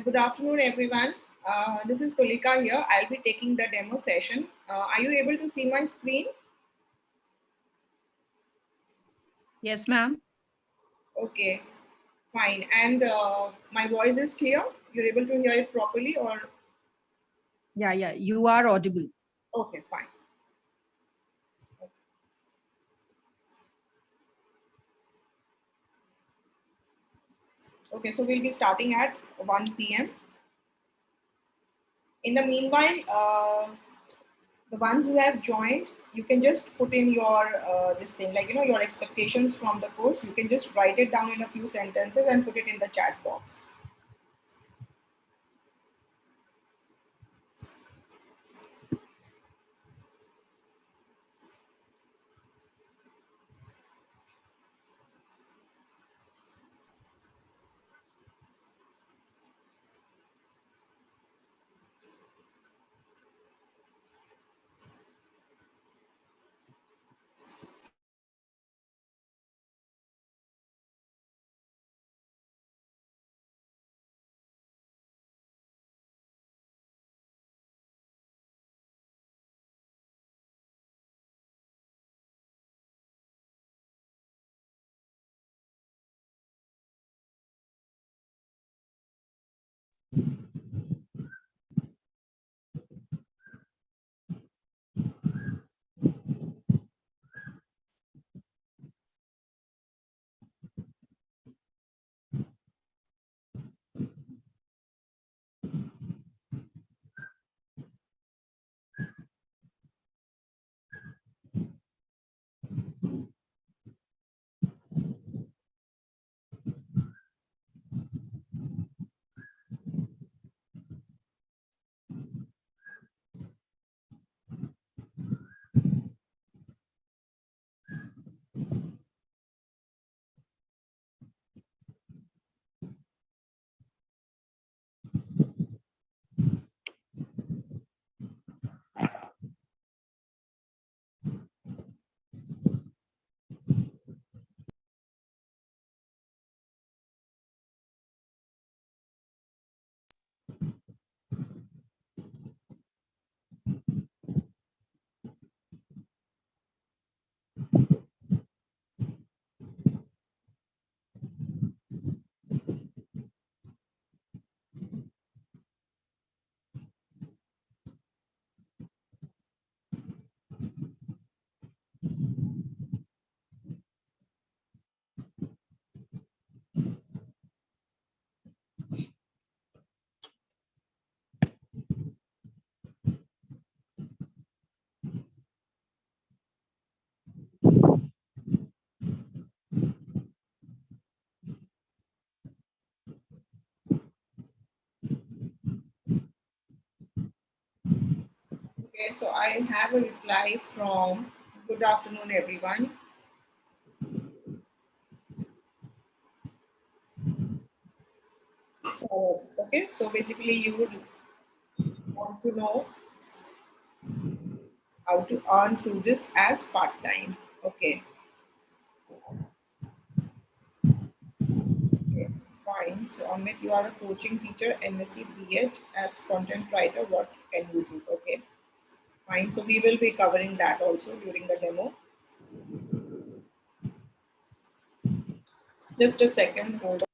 Good afternoon, everyone. This is Kulika here. I'll be taking the demo session. Are you able to see my screen? Yes, ma'am. Okay, fine. And my voice is clear? You're able to hear it properly or? Yeah, you are audible. Okay, fine. Okay, so we'll be starting at 1 p.m. In the meanwhile, the ones who have joined, you can just put in your this thing, like, your expectations from the course. You can just write it down in a few sentences and put it in the chat box. Okay, so I have a reply from good afternoon, everyone. So, okay, so basically, you would want to know how to earn through this as part time. Okay, okay, fine. So, Amit, you are a coaching teacher, MSc B.Ed as content writer. What can you do? Okay, fine. So, we will be covering that also during the demo. Just a second, hold on.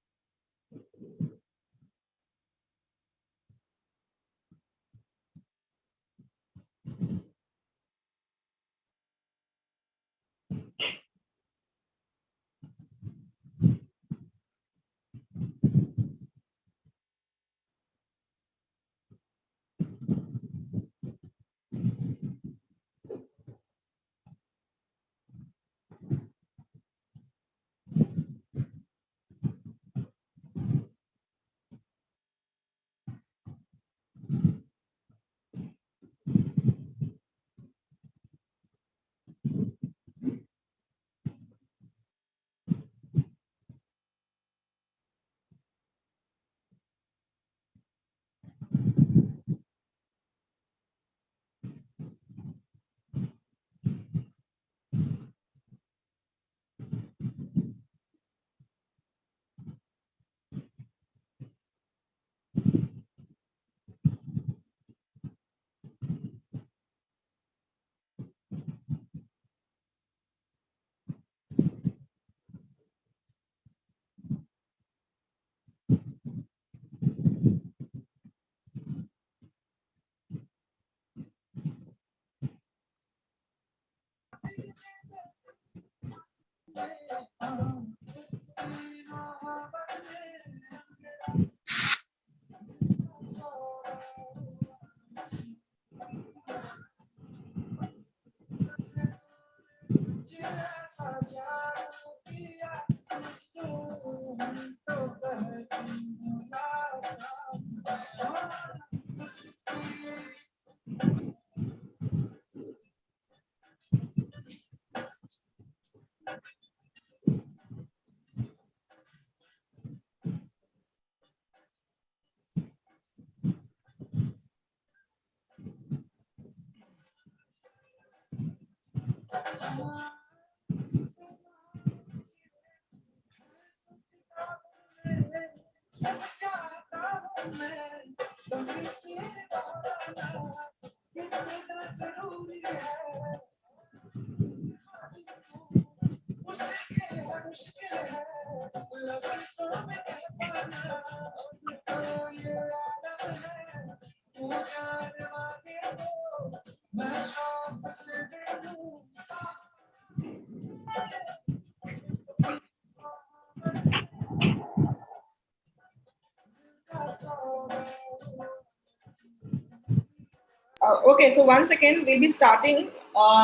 Okay, so once again, we'll be starting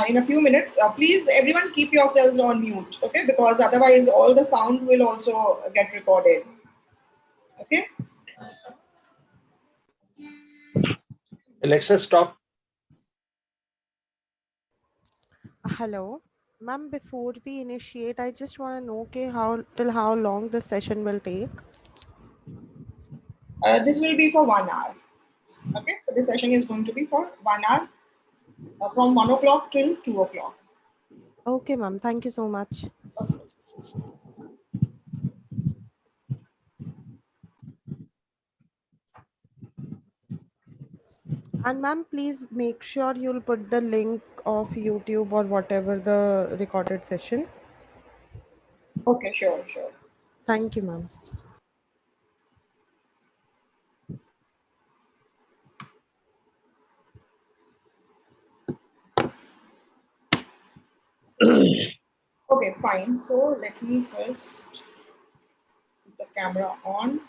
in a few minutes. Please, everyone, keep yourselves on mute, okay? Because otherwise, all the sound will also get recorded. Okay. Alexa, stop. Hello. Ma'am, before we initiate, I just want to know okay, how long the session will take. This will be for 1 hour. Okay, so this session is going to be for 1 hour from 1 o'clock till 2 o'clock. Okay, ma'am. Thank you so much. Okay. And ma'am, please make sure you'll put the link of YouTube or whatever the recorded session. Okay, sure, sure. Thank you, ma'am. Okay, fine. So let me first put the camera on.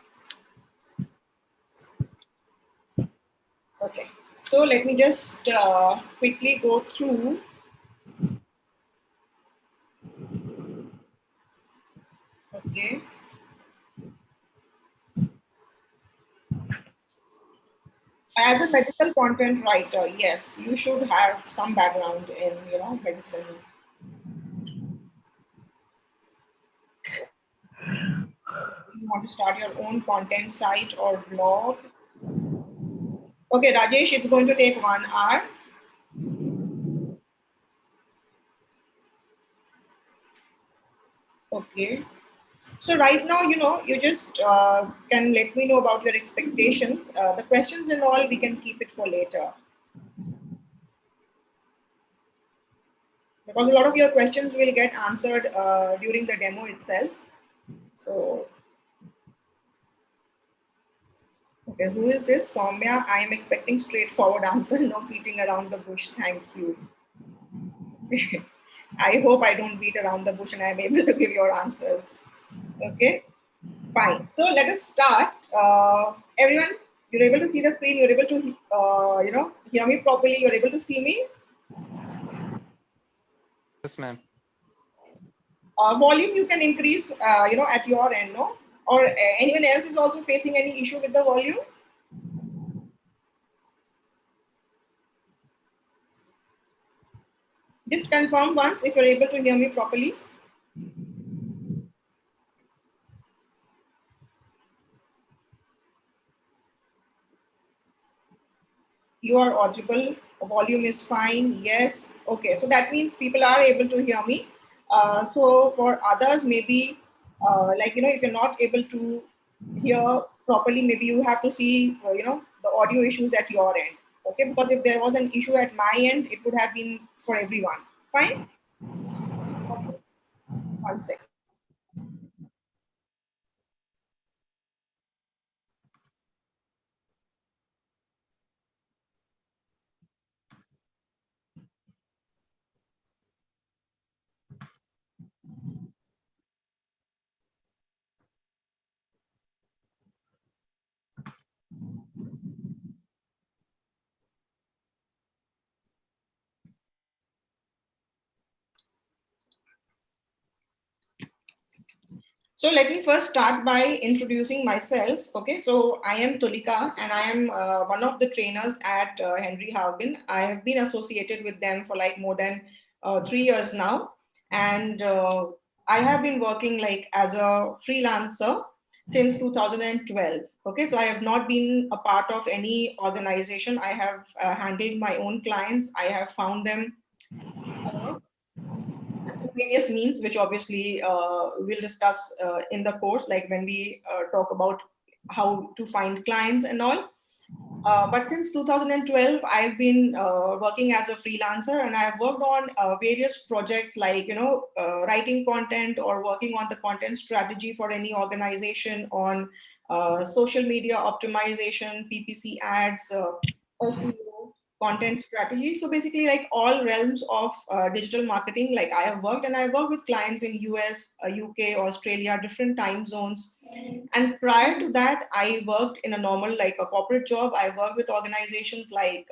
Okay. So let me just quickly go through. Okay. As a medical content writer, yes, you should have some background in, medicine. You want to start your own content site or blog. Okay, Rajesh, it's going to take 1 hour. Okay. So right now, you just can let me know about your expectations. The questions and all, we can keep it for later. Because a lot of your questions will get answered during the demo itself. So, okay, who is this? Soumya, I am expecting straightforward answer, no beating around the bush. Thank you. I hope I don't beat around the bush and I'm able to give your answers. Okay, fine. So let us start. Everyone, you're able to see the screen. You're able to, hear me properly. You're able to see me. Yes, ma'am. Volume you can increase, at your end, no? Or anyone else is also facing any issue with the volume? Just confirm once if you're able to hear me properly. You are audible. Volume is fine. Yes. Okay. So that means people are able to hear me. So for others, maybe if you're not able to hear properly, maybe you have to see the audio issues at your end. Okay. Because if there was an issue at my end, it would have been for everyone. Fine. Okay. 1 second. So let me first start by introducing myself. Okay, so I am Tulika and I am one of the trainers at Henry Harvin. I have been associated with them for like more than 3 years now. And I have been working like as a freelancer since 2012. Okay, so I have not been a part of any organization. I have handled my own clients. I have found them various means, which obviously we'll discuss in the course, like when we talk about how to find clients and all. But since 2012, I've been working as a freelancer, and I've worked on various projects like, writing content or working on the content strategy for any organization on social media optimization, PPC ads, SEO, content strategy. So basically, like all realms of digital marketing, like I have worked, and I work with clients in US, UK, Australia, different time zones. And prior to that, I worked in a normal, like a corporate job. I worked with organizations like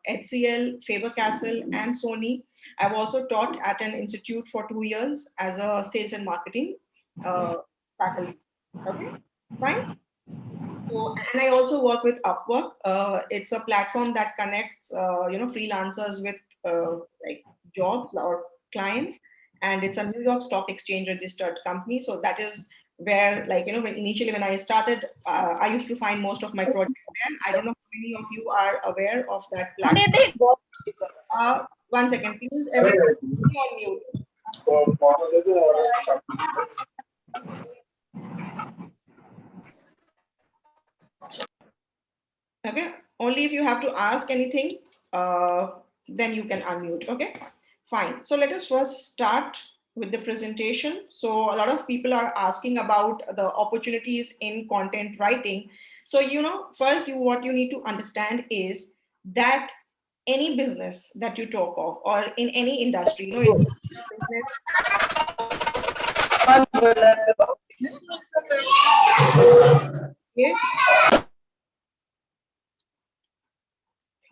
HCL, Faber-Castell, and Sony. I've also taught at an institute for 2 years as a sales and marketing uh, faculty. Okay, fine. So, and I also work with Upwork. It's a platform that connects, freelancers with like jobs or clients, and it's a New York Stock Exchange registered company. So that is where, like, when I started, I used to find most of my projects there. I don't know how many of you are aware of that platform. 1 second, please. Everyone, be on mute. Okay, only if you have to ask anything, then you can unmute. Okay, fine. So let us first start with the presentation. So a lot of people are asking about the opportunities in content writing. So, first what you need to understand is that any business that you talk of, or in any industry, it's business. Okay.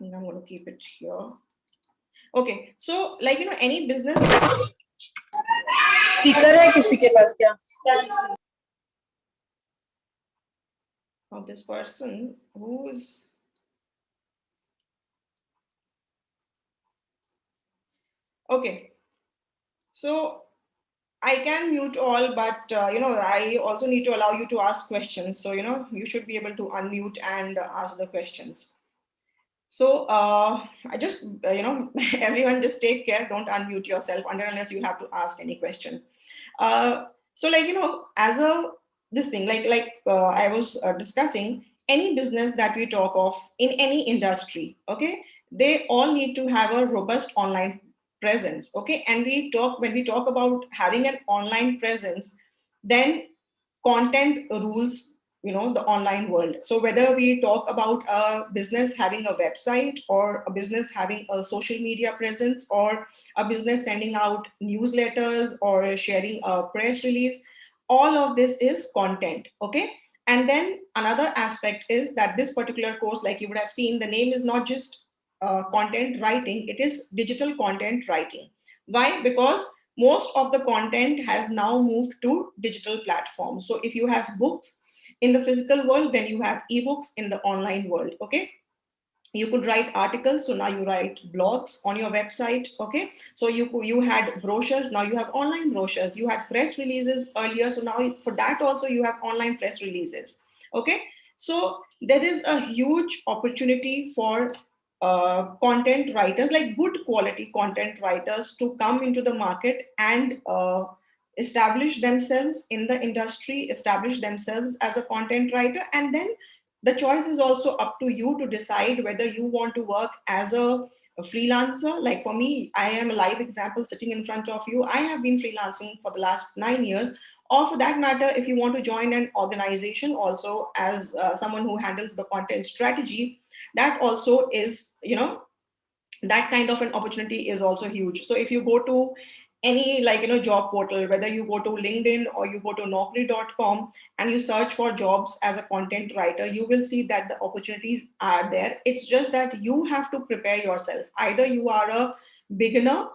I think I'm going to keep it here. Okay, so like any business. Speaker है किसी के पास क्या? Of this person who is Okay, so I can mute all, but I also need to allow you to ask questions. So you should be able to unmute and ask the questions. So I just everyone just take care. Don't unmute yourself unless you have to ask any question. Uh, so as a this thing I was discussing, any business that we talk of in any industry, okay, they all need to have a robust online presence, okay. And when we talk about having an online presence, then content rules the online world. So whether we talk about a business having a website, or a business having a social media presence, or a business sending out newsletters or sharing a press release, all of this is content, okay. And then another aspect is that this particular course, like you would have seen, the name is not just content writing, it is digital content writing. Why? Because most of the content has now moved to digital platforms. So if you have books in the physical world, then you have ebooks in the online world, okay. You could write articles, so now you write blogs on your website, okay. So you had brochures, now you have online brochures. You had press releases earlier, so now for that also you have online press releases, okay. So there is a huge opportunity for content writers, like good quality content writers, to come into the market and establish themselves in the industry, establish themselves as a content writer. And then the choice is also up to you to decide whether you want to work as a freelancer. Like for me, I am a live example sitting in front of you. I have been freelancing for the last 9 years. Or for that matter, if you want to join an organization also as someone who handles the content strategy, that also is, that kind of an opportunity is also huge. So if you go to any job portal, whether you go to LinkedIn or you go to naukri.com and you search for jobs as a content writer, you will see that the opportunities are there. It's just that you have to prepare yourself. Either you are a beginner,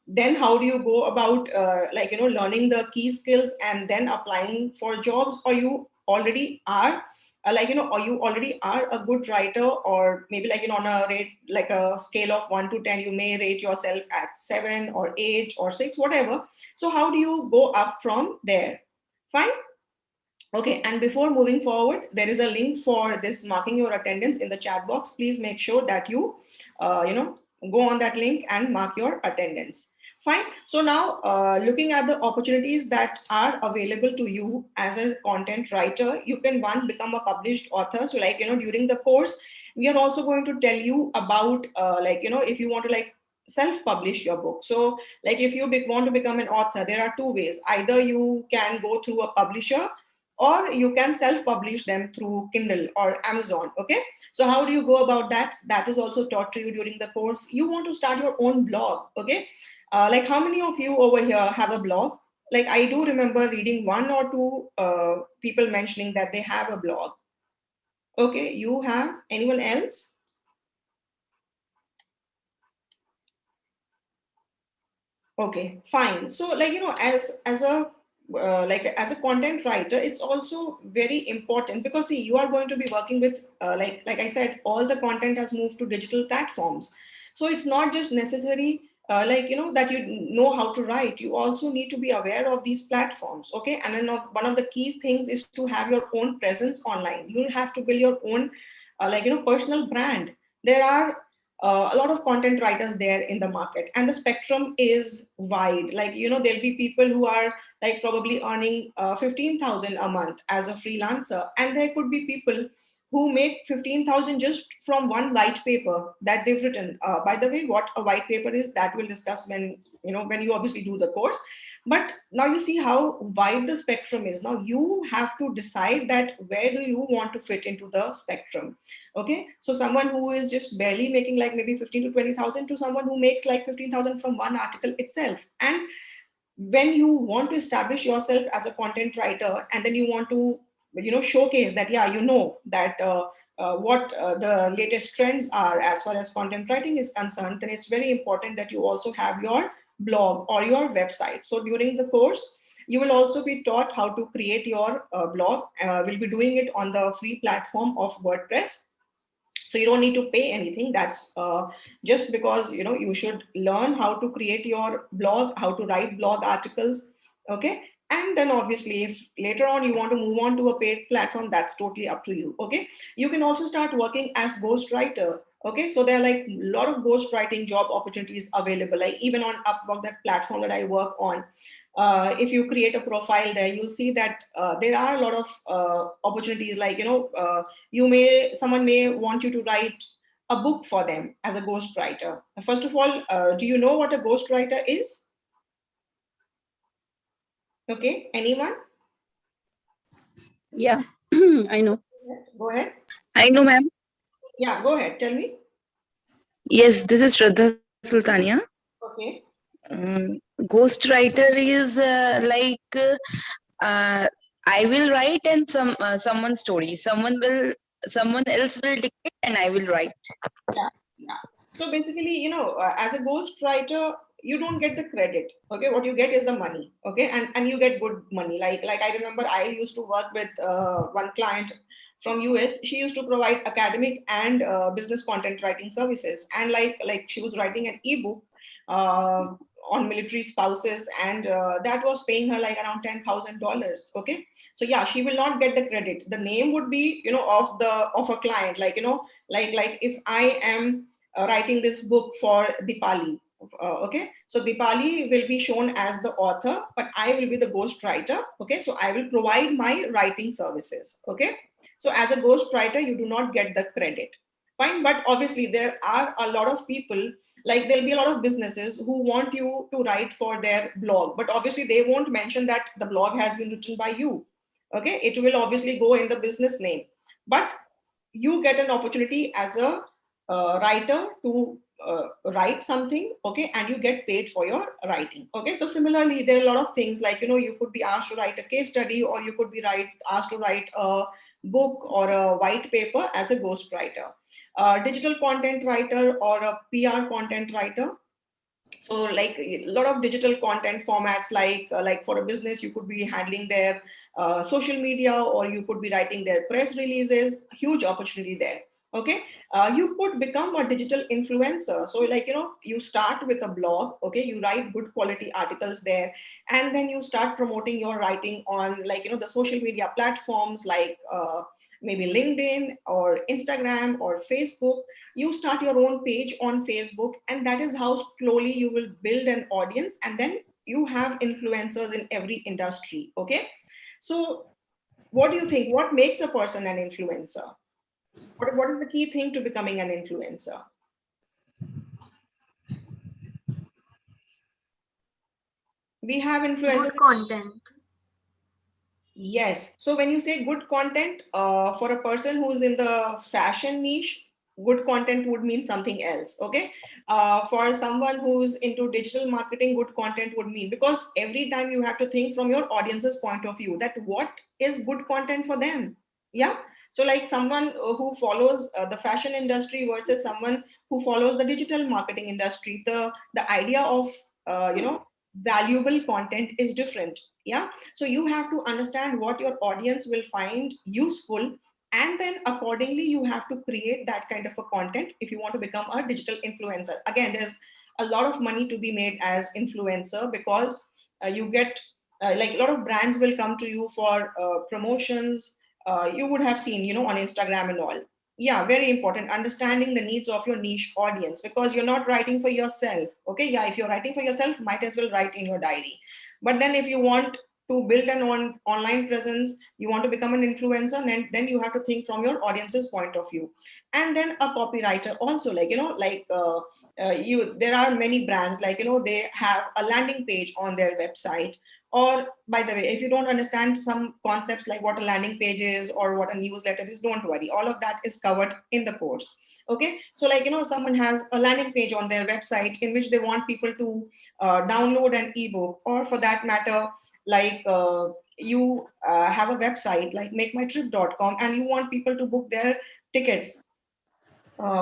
then how do you go about learning the key skills and then applying for jobs, or you already are or you already are a good writer, or maybe on a rate, like a scale of 1 to 10, you may rate yourself at 7 or 8 or 6, whatever. So how do you go up from there? Fine. Okay, and before moving forward, there is a link for this marking your attendance in the chat box. Please make sure that you, go on that link and mark your attendance. Fine. So now, looking at the opportunities that are available to you as a content writer, you can become a published author. So during the course, we are also going to tell you about if you want to self-publish your book. So if you want to become an author, there are two ways. Either you can go through a publisher, or you can self-publish them through Kindle or Amazon, okay. So how do you go about that? That is also taught to you during the course. You want to start your own blog, okay. How many of you over here have a blog? Like I do remember reading one or two people mentioning that they have a blog. Okay, you have? Anyone else? Okay, fine. So as a as a content writer, it's also very important, because see, you are going to be working with like I said, all the content has moved to digital platforms. So it's not just necessary that you know how to write. You also need to be aware of these platforms, okay. And then one of the key things is to have your own presence online. You have to build your own personal brand. There are a lot of content writers there in the market, and the spectrum is wide. There'll be people who are probably earning 15,000 a month as a freelancer, and there could be people who make 15,000 just from one white paper that they've written. By the way, what a white paper is, that we'll discuss when you obviously do the course. But now you see how wide the spectrum is. Now you have to decide that where do you want to fit into the spectrum. Okay, so someone who is just barely making maybe 15 to 20,000, to someone who makes 15,000 from one article itself. And when you want to establish yourself as a content writer, and then you want to showcase that, yeah, that what the latest trends are as far as content writing is concerned, then it's very important that you also have your blog or your website. So during the course, you will also be taught how to create your blog. We'll be doing it on the free platform of WordPress. So you don't need to pay anything. That's just because you should learn how to create your blog, how to write blog articles. Okay. And then obviously if later on you want to move on to a paid platform, that's totally up to you. Okay. You can also start working as ghostwriter. Okay. So there are like a lot of ghostwriting job opportunities available, like even on Upwork, that platform that I work on. If you create a profile there, you'll see that there are a lot of opportunities, like someone may want you to write a book for them as a ghostwriter. First of all, do you know what a ghostwriter is? Okay, anyone? Yeah, I know. Go ahead. I know, ma'am. Yeah, go ahead. Tell me. Yes, this is Shraddha Sultania. Okay. Ghostwriter is uh, I will write and someone's story. Someone else will dictate and I will write. Yeah, yeah. So basically, as a ghostwriter, you don't get the credit. Okay, what you get is the money. Okay, and you get good money. Like I remember, I used to work with one client from US. She used to provide academic and business content writing services, and like she was writing an ebook uh, on military spouses, and that was paying her like around $10,000. Okay, so yeah, she will not get the credit. The name would be of a client, like if I am writing this book for Dipali. Okay, so Dipali will be shown as the author, but I will be the ghostwriter. Okay, so I will provide my writing services. Okay, so as a ghostwriter, you do not get the credit. Fine, but obviously there are a lot of people, like there'll be a lot of businesses who want you to write for their blog, but obviously they won't mention that the blog has been written by you. Okay, it will obviously go in the business name, but you get an opportunity as a writer to write something. Okay, and you get paid for your writing. Okay, so similarly there are a lot of things, like you could be asked to write a case study, or you could be asked to write a book or a white paper as a ghostwriter, digital content writer or a PR content writer. So like a lot of digital content formats, like for a business you could be handling their social media, or you could be writing their press releases. Huge opportunity there. Okay, you could become a digital influencer. So like you start with a blog. Okay, you write good quality articles there, and then you start promoting your writing on, like the social media platforms, like maybe LinkedIn or Instagram or Facebook. You start your own page on Facebook, and that is how slowly you will build an audience, and then you have influencers in every industry. Okay, so what do you think, what makes a person an influencer? What is the key thing to becoming an influencer? We have influencers. Good content. Yes. So when you say good content, for a person who's in the fashion niche, good content would mean something else. Okay. For someone who's into digital marketing, good content would mean, because every time you have to think from your audience's point of view, that what is good content for them. Yeah. So like someone who follows the fashion industry versus someone who follows the digital marketing industry, the idea of valuable content is different. Yeah, so you have to understand what your audience will find useful, and then accordingly you have to create that kind of a content if you want to become a digital influencer. Again, there's a lot of money to be made as influencer, because you get like a lot of brands will come to you for promotions. You would have seen on Instagram and all. Yeah, very important, understanding the needs of your niche audience, because you're not writing for yourself. Okay, yeah, if you're writing for yourself, might as well write in your diary. But then if you want to build an online presence, you want to become an influencer, then you have to think from your audience's point of view. And then a copywriter also, like you there are many brands, like they have a landing page on their website. Or by the way, if you don't understand some concepts like what a landing page is or what a newsletter is, don't worry, all of that is covered in the course. Okay, so like someone has a landing page on their website in which they want people to download an ebook, or for that matter, like you have a website like makemytrip.com, and you want people to book their tickets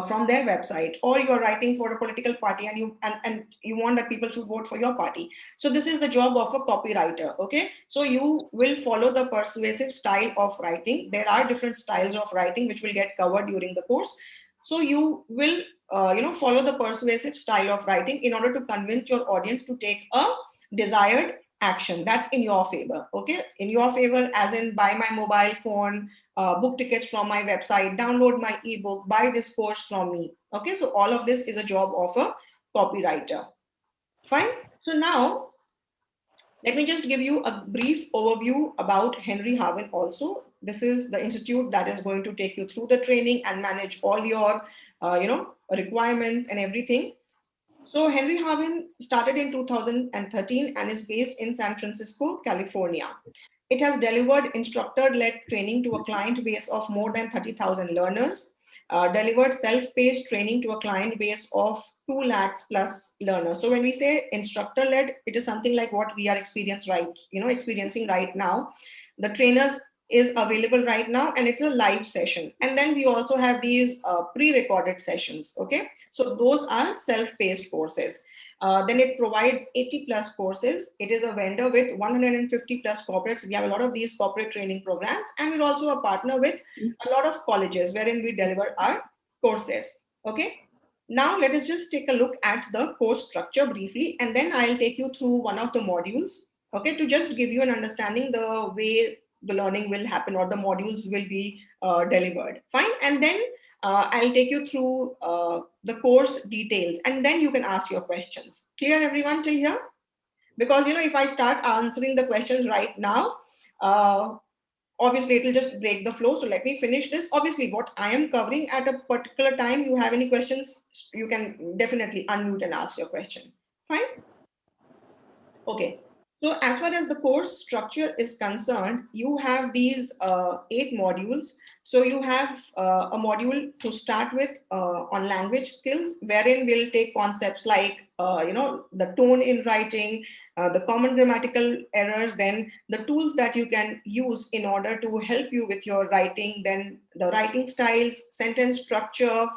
from their website, or you are writing for a political party, and you want that people should vote for your party. So this is the job of a copywriter. Okay, so you will follow the persuasive style of writing. There are different styles of writing which will get covered during the course. So you will follow the persuasive style of writing in order to convince your audience to take a desired action. That's in your favor. Okay, in your favor, as in buy my mobile phone, book tickets from my website, download my ebook, buy this course from me. Okay, so all of this is a job of a copywriter. Fine. So now let me just give you a brief overview about Henry Harvin also. This is the institute that is going to take you through the training and manage all your, requirements and everything. So Henry Harvin started in 2013 and is based in San Francisco, California. It has delivered instructor-led training to a client base of more than 30,000 learners, delivered self-paced training to a client base of 2 lakhs plus learners. So when we say instructor-led, it is something like what we are experiencing right now. The trainers is available right now and it's a live session. And then we also have these pre-recorded sessions, okay? So those are self-paced courses. Then it provides 80 plus courses. It is a vendor with 150 plus corporates. We have a lot of these corporate training programs, and we're also a partner with a lot of colleges wherein we deliver our courses. Okay. Now let us just take a look at the course structure briefly, and then I'll take you through one of the modules. Okay, to just give you an understanding the way the learning will happen or the modules will be delivered. Fine, and then I'll take you through the course details and then you can ask your questions. Clear everyone till here? Because if I start answering the questions right now, obviously it will just break the flow. So let me finish this. Obviously what I am covering at a particular time, you have any questions, you can definitely unmute and ask your question. Fine? Okay. So as far as the course structure is concerned, you have these 8 modules. So you have a module to start with on language skills, wherein we'll take concepts like, the tone in writing, the common grammatical errors, then the tools that you can use in order to help you with your writing, then the writing styles, sentence structure,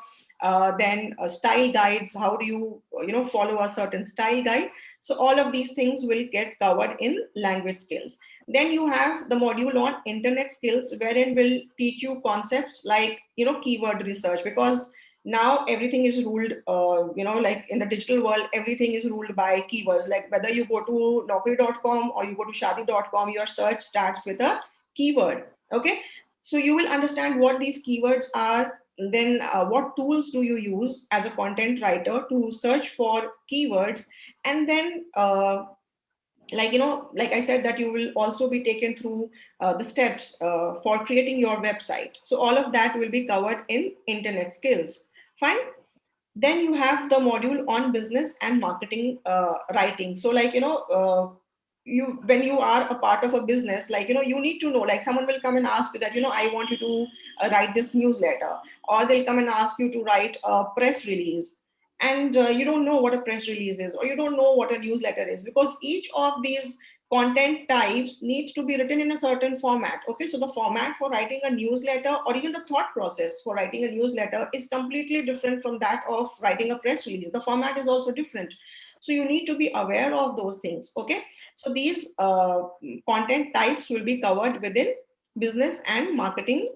then style guides. How do you, follow a certain style guide? So all of these things will get covered in language skills. Then you have the module on internet skills, wherein we'll teach you concepts like, keyword research, because now everything is ruled, like in the digital world, everything is ruled by keywords. Like whether you go to naukri.com or you go to shadi.com, your search starts with a keyword. Okay. So you will understand what these keywords are. Then what tools do you use as a content writer to search for keywords? And then like I said, that you will also be taken through the steps for creating your website. So all of that will be covered in internet skills. Fine. Then you have the module on business and marketing writing. So when you are a part of a business, you need to know, like someone will come and ask you that, I want you to write this newsletter, or they'll come and ask you to write a press release, and you don't know what a press release is, or you don't know what a newsletter is, because each of these content types needs to be written in a certain format. Okay, so the format for writing a newsletter, or even the thought process for writing a newsletter, is completely different from that of writing a press release. The format is also different. So you need to be aware of those things. Okay, so these content types will be covered within business and marketing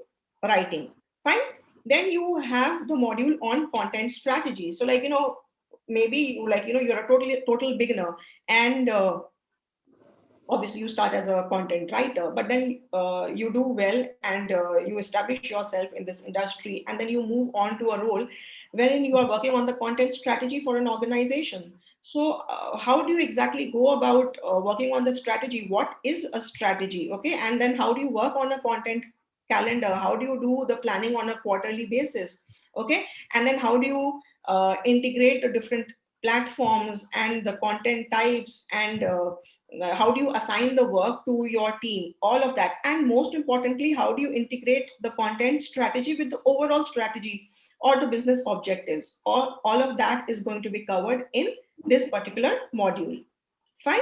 writing. Fine. Then you have the module on content strategy. So maybe you're a total beginner, and obviously you start as a content writer, but then you do well, and you establish yourself in this industry, and then you move on to a role wherein you are working on the content strategy for an organization. So how do you exactly go about working on the strategy? What is a strategy? Okay, and then how do you work on a content calendar? How do you do the planning on a quarterly basis? Okay, and then how do you integrate the different platforms and the content types, and how do you assign the work to your team? All of that. And most importantly, how do you integrate the content strategy with the overall strategy or the business objectives? All of that is going to be covered in this particular module. Fine.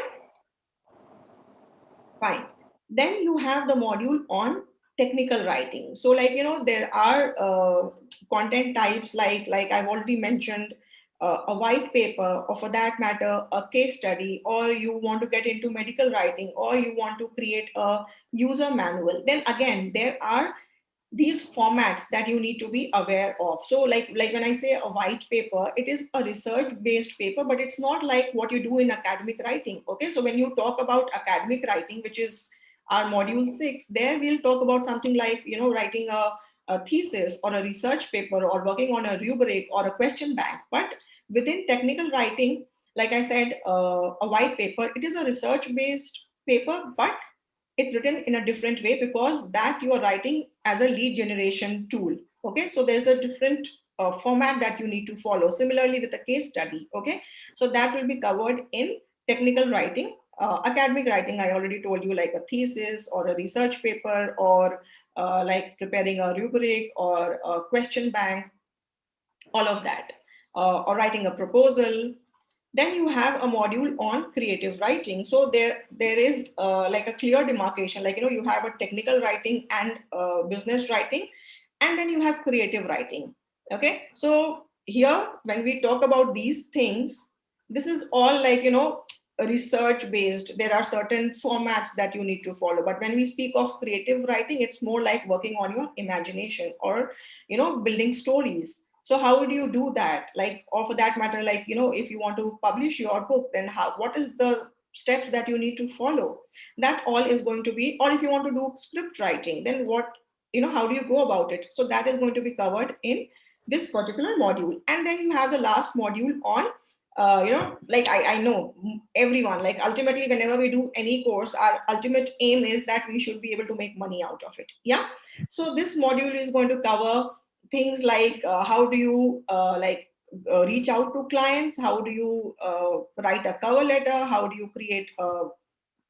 Fine. Then you have the module on technical writing. So there are content types like I've already mentioned, a white paper, or for that matter, a case study, or you want to get into medical writing, or you want to create a user manual. Then again, there are these formats that you need to be aware of. So like when I say a white paper, it is a research based paper, but it's not like what you do in academic writing. Okay, so when you talk about academic writing, which is our module 6, there we'll talk about something like, you know, writing a thesis or a research paper or working on a rubric or a question bank. But within technical writing, like I said, a white paper, it is a research based paper, but it's written in a different way because that you are writing as a lead generation tool. Okay, so there's a different format that you need to follow. Similarly with a case study. Okay, so that will be covered in technical writing. Academic writing, I already told you, like a thesis or a research paper, or like preparing a rubric or a question bank, all of that, or writing a proposal. Then you have a module on creative writing. So there is like a clear demarcation, like, you know, you have a technical writing and business writing, and then you have creative writing. Okay, so here when we talk about these things, this is all like, you know, research based. There are certain formats that you need to follow, but when we speak of creative writing, it's more like working on your imagination, or, you know, building stories. So how would you do that? Like, or for that matter, like, you know, if you want to publish your book, then how, what is the steps that you need to follow? That all is going to be, or if you want to do script writing, then what, you know, how do you go about it? So that is going to be covered in this particular module. And then you have the last module on, you know, like I know everyone, like ultimately whenever we do any course, our ultimate aim is that we should be able to make money out of it. Yeah. So this module is going to cover things like how do you reach out to clients, how do you write a cover letter, how do you create a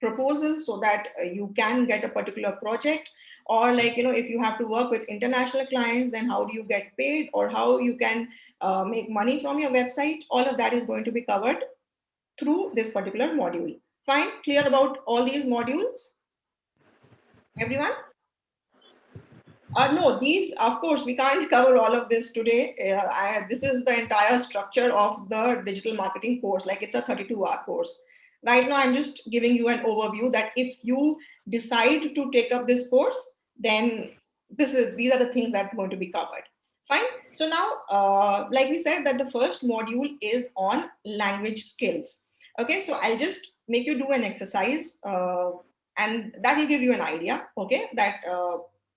proposal so that you can get a particular project, or like, you know, if you have to work with international clients, then how do you get paid, or how you can make money from your website. All of that is going to be covered through this particular module. Fine, clear about all these modules, everyone? No, these, of course, we can't cover all of this today. This is the entire structure of the digital marketing course. Like, it's a 32-hour course. Right now, I'm just giving you an overview that if you decide to take up this course, then these are the things that are going to be covered. Fine. So now, like we said, that the first module is on language skills. Okay, so I'll just make you do an exercise, and that will give you an idea. Okay, that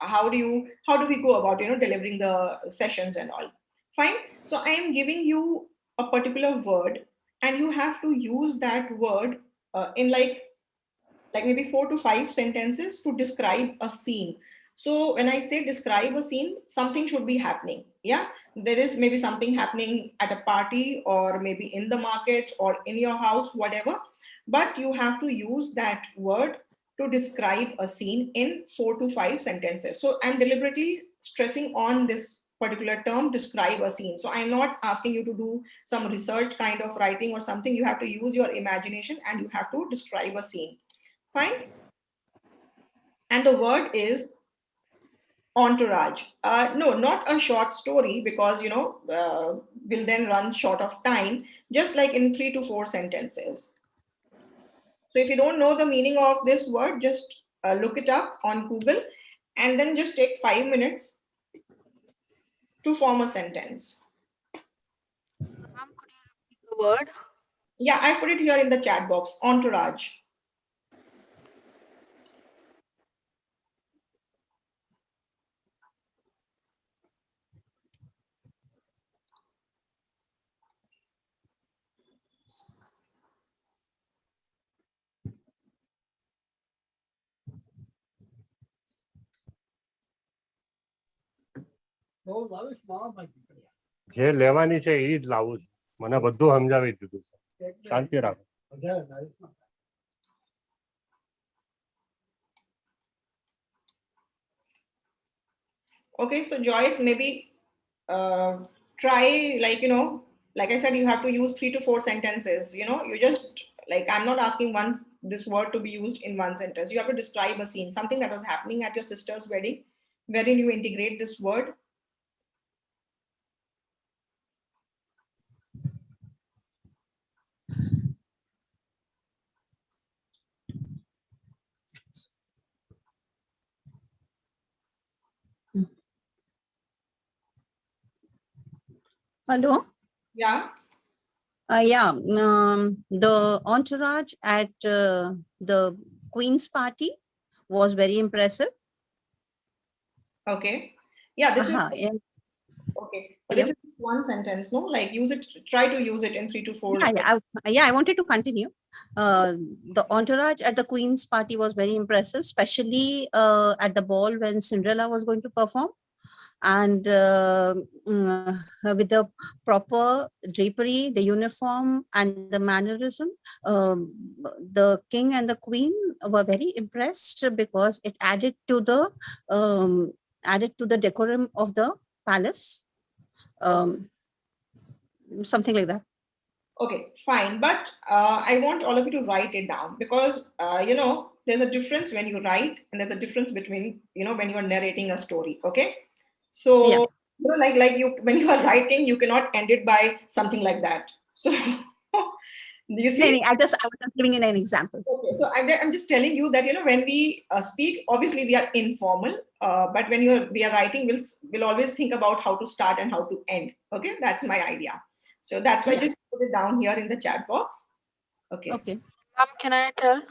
how do we go about, you know, delivering the sessions and all. Fine. So I am giving you a particular word, and you have to use that word in like maybe 4 to 5 sentences to describe a scene. So when I say describe a scene, something should be happening. Yeah, there is maybe something happening at a party, or maybe in the market, or in your house, whatever. But you have to use that word to describe a scene in 4 to 5 sentences. So I'm deliberately stressing on this particular term, describe a scene. So I'm not asking you to do some research kind of writing or something. You have to use your imagination and you have to describe a scene. Fine. And the word is entourage. No, not a short story, because, you know, will then run short of time, just like in 3 to 4 sentences. So if you don't know the meaning of this word, just look it up on Google, and then just take 5 minutes to form a sentence. Ma'am, could you repeat the word? Yeah, I put it here in the chat box, entourage. જે લેવાની છે એ જ લાવું છું. મને બધું સમજાવી દીધું છે. શાંતિ રાખો. Okay, so Joyce, maybe try, like, you know, like I said, you have to use 3 to 4 sentences. You know, you just, like, I'm not asking this word to be used in one sentence. You have to describe a scene, something that was happening at your sister's wedding, wherein you integrate this word. Hello. Yeah. Yeah. The entourage at the Queen's party was very impressive. Okay. Yeah, this is Yeah. okay. But Yeah. this is one sentence, no? Like use it, try to use it in 3 to 4. I wanted to continue. The entourage at the Queen's party was very impressive, especially at the ball when Cinderella was going to perform. And with the proper drapery, the uniform, and the mannerism, the king and the queen were very impressed because it added to the decorum of the palace, something like that. Okay, fine. But I want all of you to write it down because, there's a difference when you write and there's a difference between, when you're narrating a story. Okay. So, Yeah. like you, when you are writing, you cannot end it by something like that. So, do you see? I was just giving an example. Okay, so I'm just telling you that when we speak, obviously we are informal, but when we are writing, we'll always think about how to start and how to end. Okay, that's my idea. So that's why I Yeah. just put it down here in the chat box. Okay. Okay. Can I tell?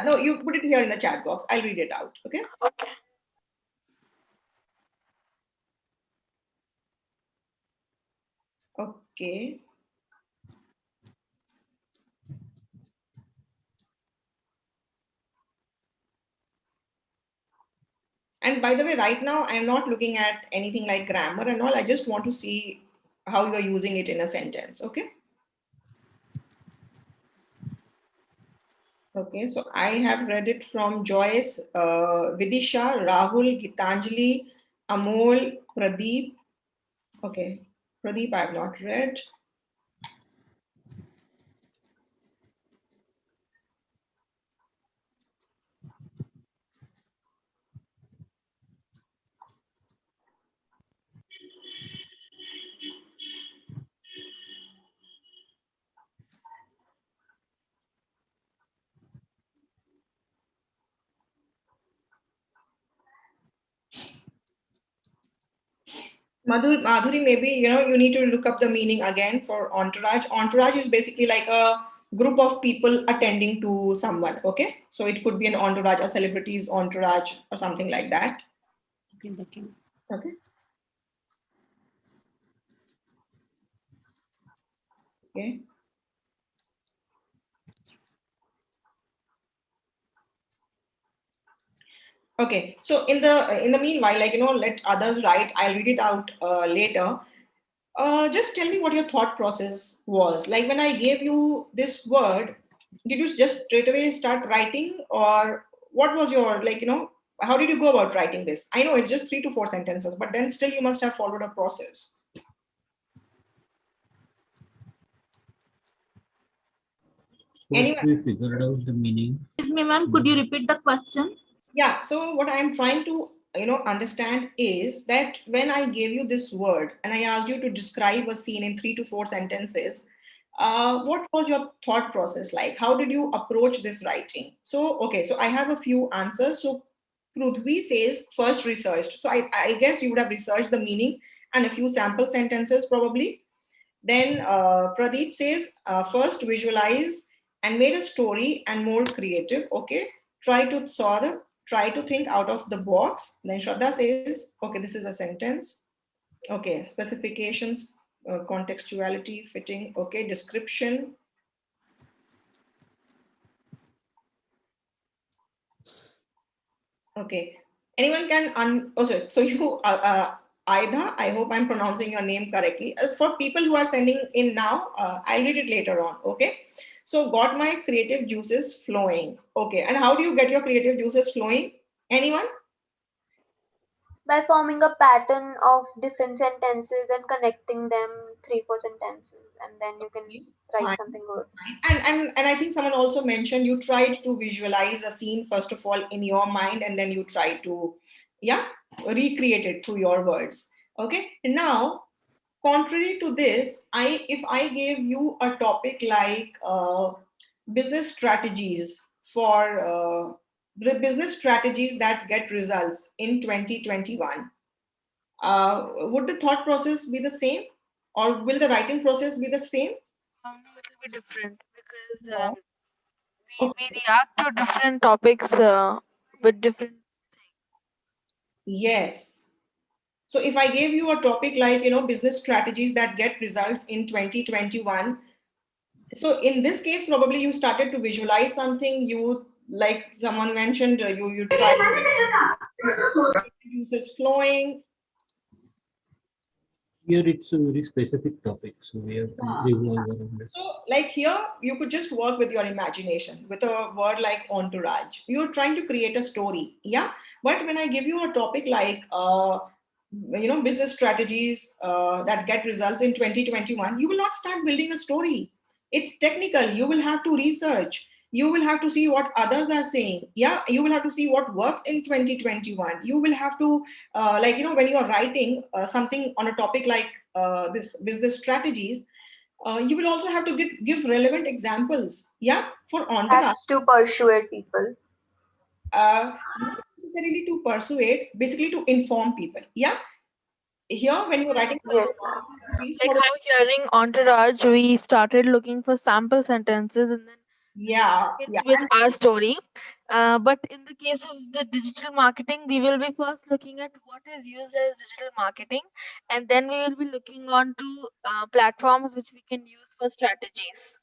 No, you put it here in the chat box. I'll read it out. Okay. Okay. Okay. And by the way, right now I'm not looking at anything like grammar and all. I just want to see how you're using it in a sentence. Okay. Okay, so I have read it from Joyce, Vidisha, Rahul, Gitanjali, Amol, Pradeep. Okay, Pradeep I have not read. Madhuri, maybe you need to look up the meaning again for entourage. Entourage is basically like a group of people attending to someone. Okay, so it could be an entourage, a celebrity's entourage, or something like that. Okay. Okay. Okay. So in the meanwhile, let others write. I'll read it out later. Just tell me what your thought process was. Like when I gave you this word, did you just straight away start writing, or what was your how did you go about writing this? I know it's just 3 to 4 sentences, but then still you must have followed a process. First, Anyone? we figured out the meaning. Excuse me, ma'am. Could you repeat the question? Yeah, so what I'm trying to understand is that when I gave you this word and I asked you to describe a scene in 3 to 4 sentences, what was your thought process like? How did you approach this writing? So okay, so I have a few answers. So Prudhvi says first researched. So I guess you would have researched the meaning and a few sample sentences probably. Then Pradeep says, first visualize and made a story and more creative. Okay. Try to Saurabh, try to think out of the box. Then Shraddha says, okay, this is a sentence. Okay. Specifications, contextuality, fitting. Okay. Description. Okay. Anyone can oh, sorry. So you Aida, I hope I'm pronouncing your name correctly. For people who are sending in now, I'll read it later on. Okay. So got my creative juices flowing. Okay. And how do you get your creative juices flowing? Anyone? By forming a pattern of different sentences and connecting them 3 4 sentences, and then you can write Fine. something good. And I think someone also mentioned you tried to visualize a scene first of all in your mind, and then you try to recreate it through your words. Okay. Now, contrary to this, if I gave you a topic like business strategies for the business strategies that get results in 2021, would the thought process be the same? Or will the writing process be the same? It will be different because No. we react to different topics with different. Yes. So if I gave you a topic like, business strategies that get results in 2021, so in this case, probably you started to visualize something. You, like someone mentioned, you try uses flowing. Here it's a very specific topic, so we have to revolve around it. So like here, you could just work with your imagination with a word like entourage. You're trying to create a story, yeah. But when I give you a topic like, business strategies that get results in 2021, you will not start building a story. It's technical. You will have to research. You will have to see what others are saying. Yeah, you will have to see what works in 2021. You will have to, when you are writing something on a topic like this business strategies, you will also have to give relevant examples. Yeah, for entourage. That's to persuade people. Not necessarily to persuade, basically to inform people. Yeah. Here, when you're writing, Yes, Like how hearing entourage, we started looking for sample sentences and then yeah, it yeah, with our story. But in the case of the digital marketing, we will be first looking at what is used as digital marketing, and then we will be looking on to platforms which we can use for strategies.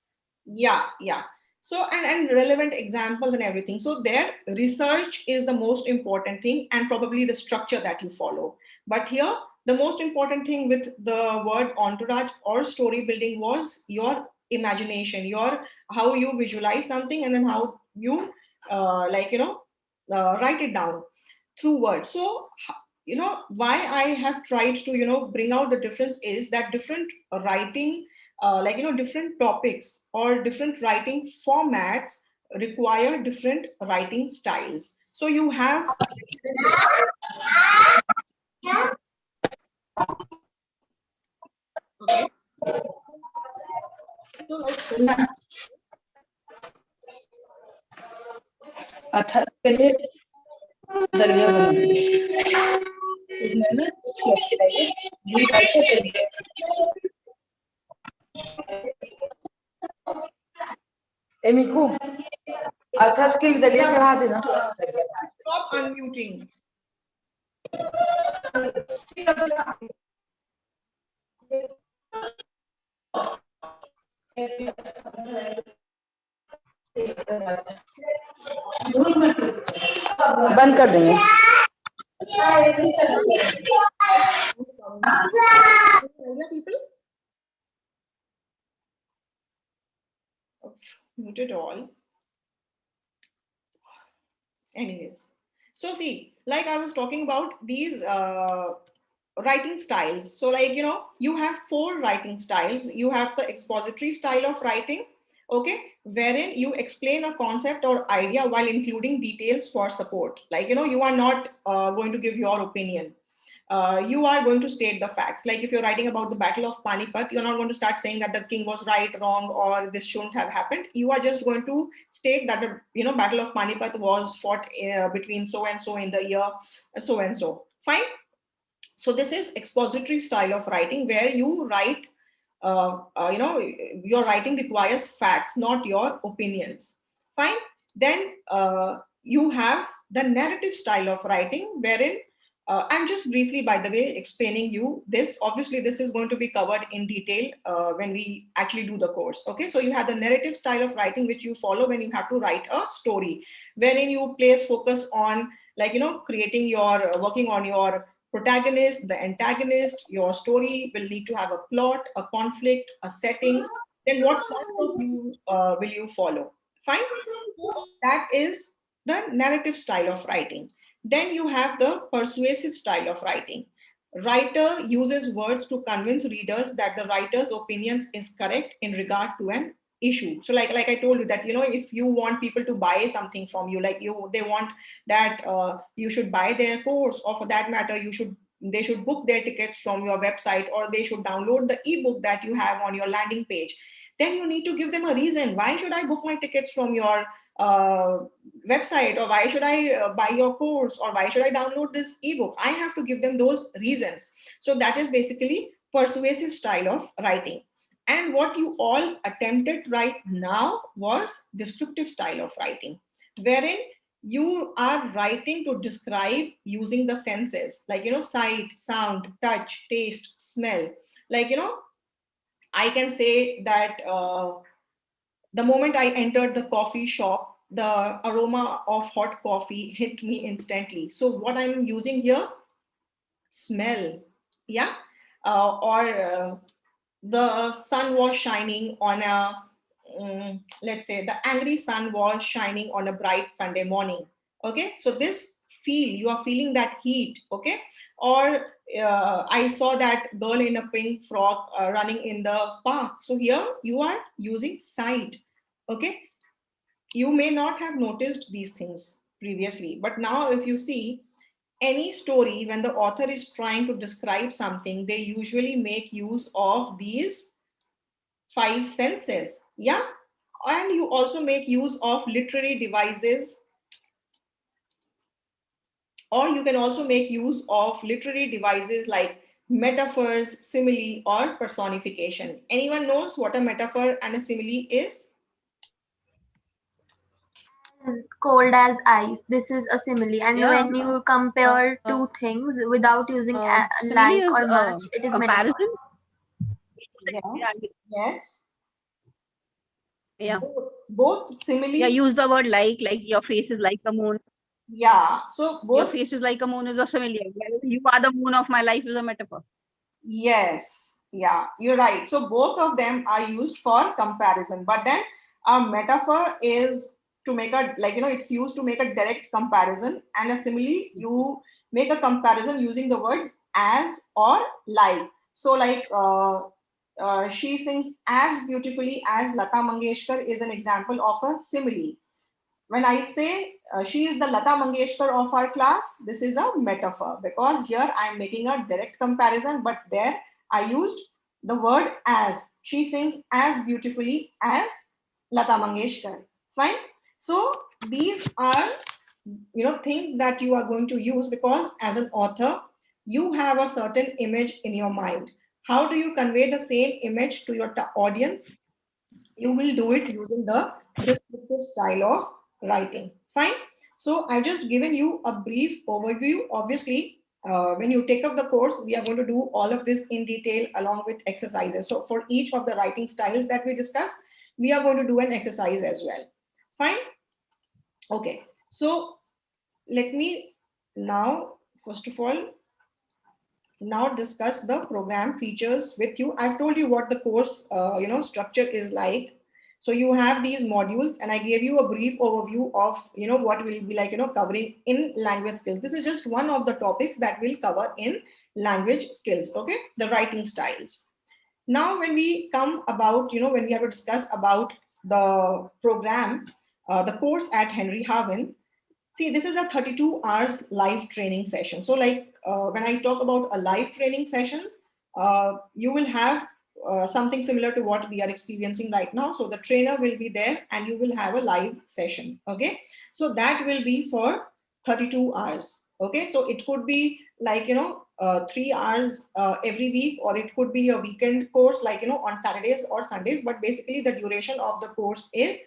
yeah. So and relevant examples and everything. So their research is the most important thing, and probably the structure that you follow. But here, the most important thing with the word entourage or story building was your imagination, your how you visualize something, and then how you write it down through words. So why I have tried to bring out the difference is that different writing, different topics or different writing formats require different writing styles. So you have okay. So like अथा पहले दलिया बनाएंगे उसमें ना कुछ खिलाइए घी डाल के दलिया एमिको अथर के लिए दलिया चढ़ा देना stop unmuting. बंद कर देंगे People muted all. Anyways, so see, like I was talking about these writing styles. So like you have 4 writing styles. You have the expository style of writing, okay, wherein you explain a concept or idea while including details for support. Like you are not going to give your opinion. You are going to state the facts. Like if you're writing about the Battle of Panipat, you're not going to start saying that the king was right, wrong, or this shouldn't have happened. You are just going to state that the Battle of Panipat was fought between so and so in the year so and so. Fine. So this is expository style of writing where you write. Your writing requires facts, not your opinions. Fine. Then you have the narrative style of writing wherein I'm just briefly, by the way, explaining you this. Obviously, this is going to be covered in detail when we actually do the course. Okay, so you have the narrative style of writing which you follow when you have to write a story, wherein you place focus on creating your working on your protagonist, the antagonist. Your story will need to have a plot, a conflict, a setting. Then what part of you will you follow? Fine. So that is the narrative style of writing. Then you have the persuasive style of writing. Writer uses words to convince readers that the writer's opinions is correct in regard to an issue. So like I told you that if you want people to buy something from you, they want that you should buy their course, or for that matter they should book their tickets from your website, or they should download the ebook that you have on your landing page. Then you need to give them a reason. Why should I book my tickets from your website, or why should I buy your course, or why should I download this ebook? I have to give them those reasons. So that is basically persuasive style of writing. And what you all attempted right now was descriptive style of writing, wherein you are writing to describe using the senses, like, sight, sound, touch, taste, smell. Like, I can say that the moment I entered the coffee shop, the aroma of hot coffee hit me instantly. So what I'm using here, smell. Yeah. Or the sun was shining on a, let's say the angry sun was shining on a bright Sunday morning. Okay, so this feel, you are feeling that heat. Okay, or I saw that girl in a pink frock running in the park. So here you are using sight. Okay, you may not have noticed these things previously, but now if you see any story, when the author is trying to describe something, they usually make use of these five senses. Yeah. And you also make use of literary devices, or you can also make use of literary devices like metaphors, simile, or personification. Anyone knows what a metaphor and a simile is? As cold as ice. This is a simile. And Yeah. when you compare two things without using Simile like is or much, it is metaphor. comparison. Yes. Yes. Yeah. Both simile. Yeah, use the word like your face is like a moon. Yeah. So Your both. face is like a moon is a simile. You are the moon of my life is a metaphor. Yes, yeah, you're right. So both of them are used for comparison, but then a metaphor is to make a, like, it's used to make a direct comparison, and a simile, you make a comparison using the words as or like. So like she sings as beautifully as Lata Mangeshkar is an example of a simile. When I say she is the Lata Mangeshkar of our class, this is a metaphor, because here I am making a direct comparison, but there I used the word as. She sings as beautifully as Lata Mangeshkar. Fine. So these are, things that you are going to use, because as an author, you have a certain image in your mind. How do you convey the same image to your audience? You will do it using the descriptive style of writing. Fine. So I've just given you a brief overview. Obviously, when you take up the course, we are going to do all of this in detail along with exercises. So for each of the writing styles that we discussed, we are going to do an exercise as well. Fine. Okay. So let me now, first of all, now discuss the program features with you. I've told you what the course structure is like. So you have these modules, and I gave you a brief overview of what will be like covering in language skills. This is just one of the topics that we'll cover in language skills. Okay, the writing styles. Now when we come about, when we have to discuss about the program, the course at Henry Harvin. See, this is a 32 hours live training session. So like when I talk about a live training session, you will have something similar to what we are experiencing right now. So the trainer will be there and you will have a live session. Okay. So that will be for 32 hours. Okay. So it could be like, 3 hours every week, or it could be a weekend course, like, on Saturdays or Sundays. But basically the duration of the course is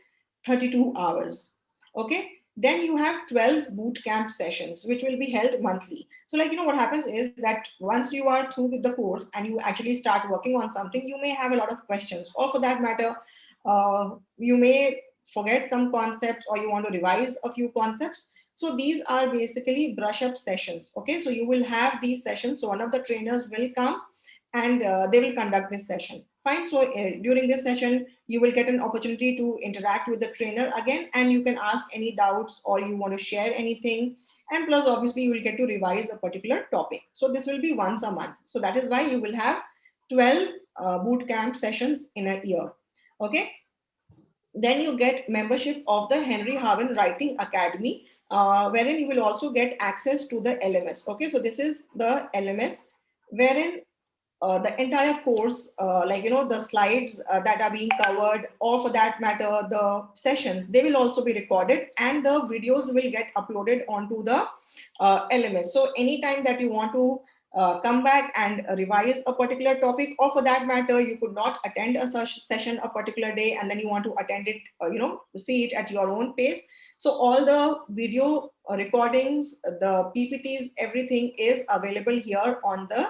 32 hours. Okay. Then you have 12 boot camp sessions, which will be held monthly. So like, what happens is that once you are through with the course and you actually start working on something, you may have a lot of questions, or for that matter, you may forget some concepts, or you want to revise a few concepts. So these are basically brush up sessions. Okay. So you will have these sessions. So one of the trainers will come and they will conduct this session. Fine. So during this session, you will get an opportunity to interact with the trainer again, and you can ask any doubts, or you want to share anything. And plus, obviously, you will get to revise a particular topic. So this will be once a month. So that is why you will have 12 boot camp sessions in a year. Okay. Then you get membership of the Henry Harvin Writing Academy, wherein you will also get access to the LMS. Okay. So this is the LMS, wherein the entire course, like, the slides that are being covered, or for that matter, the sessions, they will also be recorded, and the videos will get uploaded onto the LMS. So anytime that you want to come back and revise a particular topic, or for that matter, you could not attend a session a particular day and then you want to attend it, see it at your own pace. So all the video recordings, the PPTs, everything is available here on the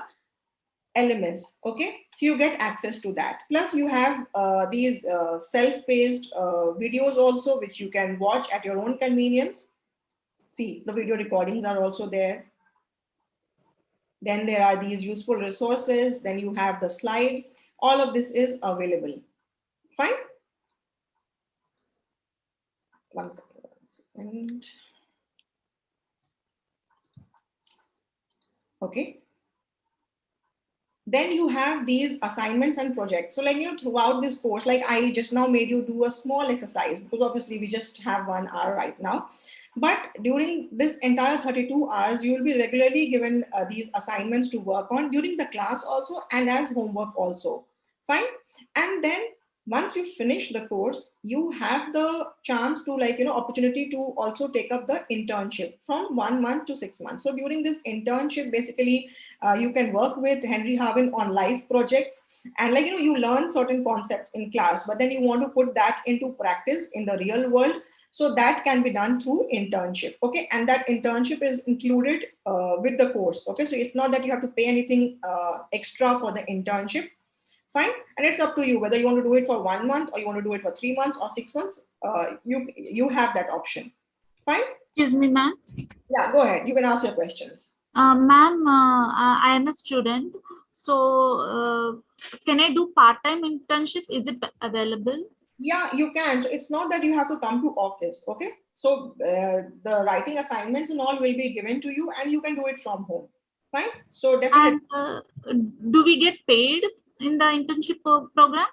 elements. Okay, so you get access to that. Plus you have these self-paced videos also, which you can watch at your own convenience. See, the video recordings are also there. Then there are these useful resources. Then you have the slides. All of this is available. Fine. One second. Okay. Then you have these assignments and projects. So like, throughout this course, like I just now made you do a small exercise because obviously we just have 1 hour right now. But during this entire 32 hours, you will be regularly given these assignments to work on during the class also and as homework also. Fine. And then once you finish the course, you have the chance to opportunity to also take up the internship from 1 month to 6 months. So during this internship, basically, you can work with Henry Harvin on live projects, and you learn certain concepts in class, but then you want to put that into practice in the real world. So that can be done through internship. Okay, and that internship is included with the course. Okay, so it's not that you have to pay anything extra for the internship. Fine, and it's up to you whether you want to do it for 1 month or you want to do it for 3 months or 6 months. You have that option. Fine. Excuse me, ma'am. Yeah, go ahead. You can ask your questions. Ma'am, I am a student. So, can I do part-time internship? Is it available? Yeah, you can. So it's not that you have to come to office. Okay. So the writing assignments and all will be given to you, and you can do it from home. Fine. So definitely. And do we get paid in the internship program?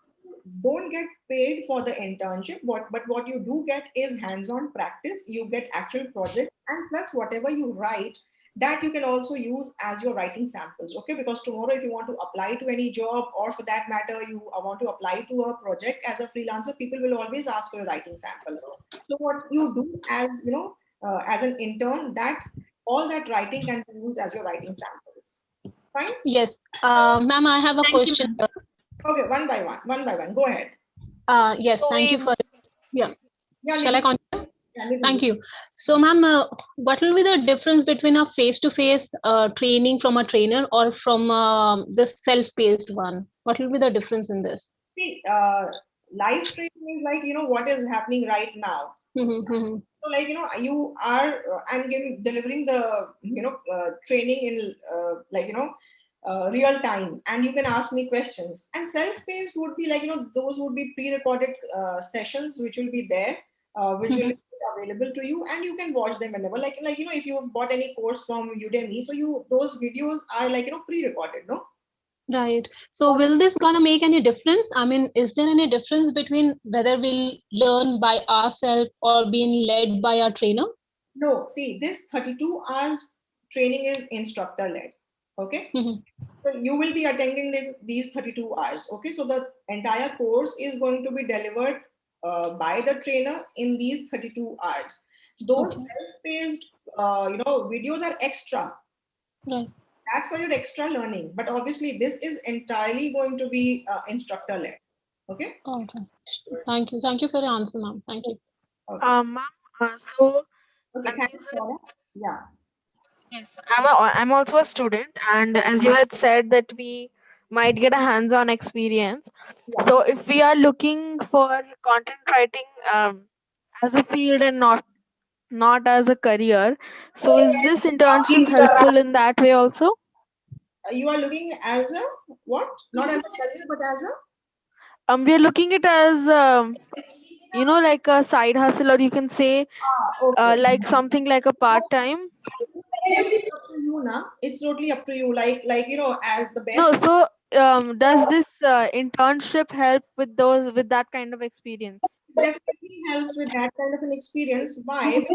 Don't get paid for the internship, but what you do get is hands-on practice. You get actual projects, and plus whatever you write, that you can also use as your writing samples. Okay, because tomorrow if you want to apply to any job, or for that matter you want to apply to a project as a freelancer, people will always ask for your writing samples. So what you do as as an intern, that all that writing can be used as your writing samples. Fine. Yes, ma'am, I have a question. Okay, one by one. Go ahead. Yes, thank you for, yeah. Shall I continue? Yeah, thank you. So, ma'am, what will be the difference between a face-to-face training from a trainer or from the self-paced one? What will be the difference in this? See, live training is like, what is happening right now. So like, you are, I'm delivering the, training in real time, and you can ask me questions. And self-paced would be like, those would be pre-recorded sessions, which will be there, which will be available to you, and you can watch them whenever, like, if you have bought any course from Udemy, so those videos are like, pre-recorded, no? Right. So will this gonna make any difference? I mean, is there any difference between whether we'll learn by ourselves or being led by our trainer? No, see, this 32 hours training is instructor led. Okay. So you will be attending these 32 hours. Okay. So the entire course is going to be delivered by the trainer in these 32 hours. Those self-paced, videos are extra. Right. That's for your extra learning. But obviously, this is entirely going to be instructor led. Okay. Okay. Thank you. Thank you for the answer, ma'am. Thank you. Okay. Ma'am, so okay, thanks, Sarah. Yeah. Yes, I'm also a student, and as you had said that we might get a hands-on experience. Yeah. So if we are looking for content writing as a field and not as a career, so is this internship helpful in that way also? You are looking as a what? Not as a career, but as a. We are looking it as like a side hustle, or you can say like something like a part-time. It's up to you now. It's totally up to you. Like as the best. No, so does this internship help with that kind of experience? Definitely helps with that kind of an experience. Why?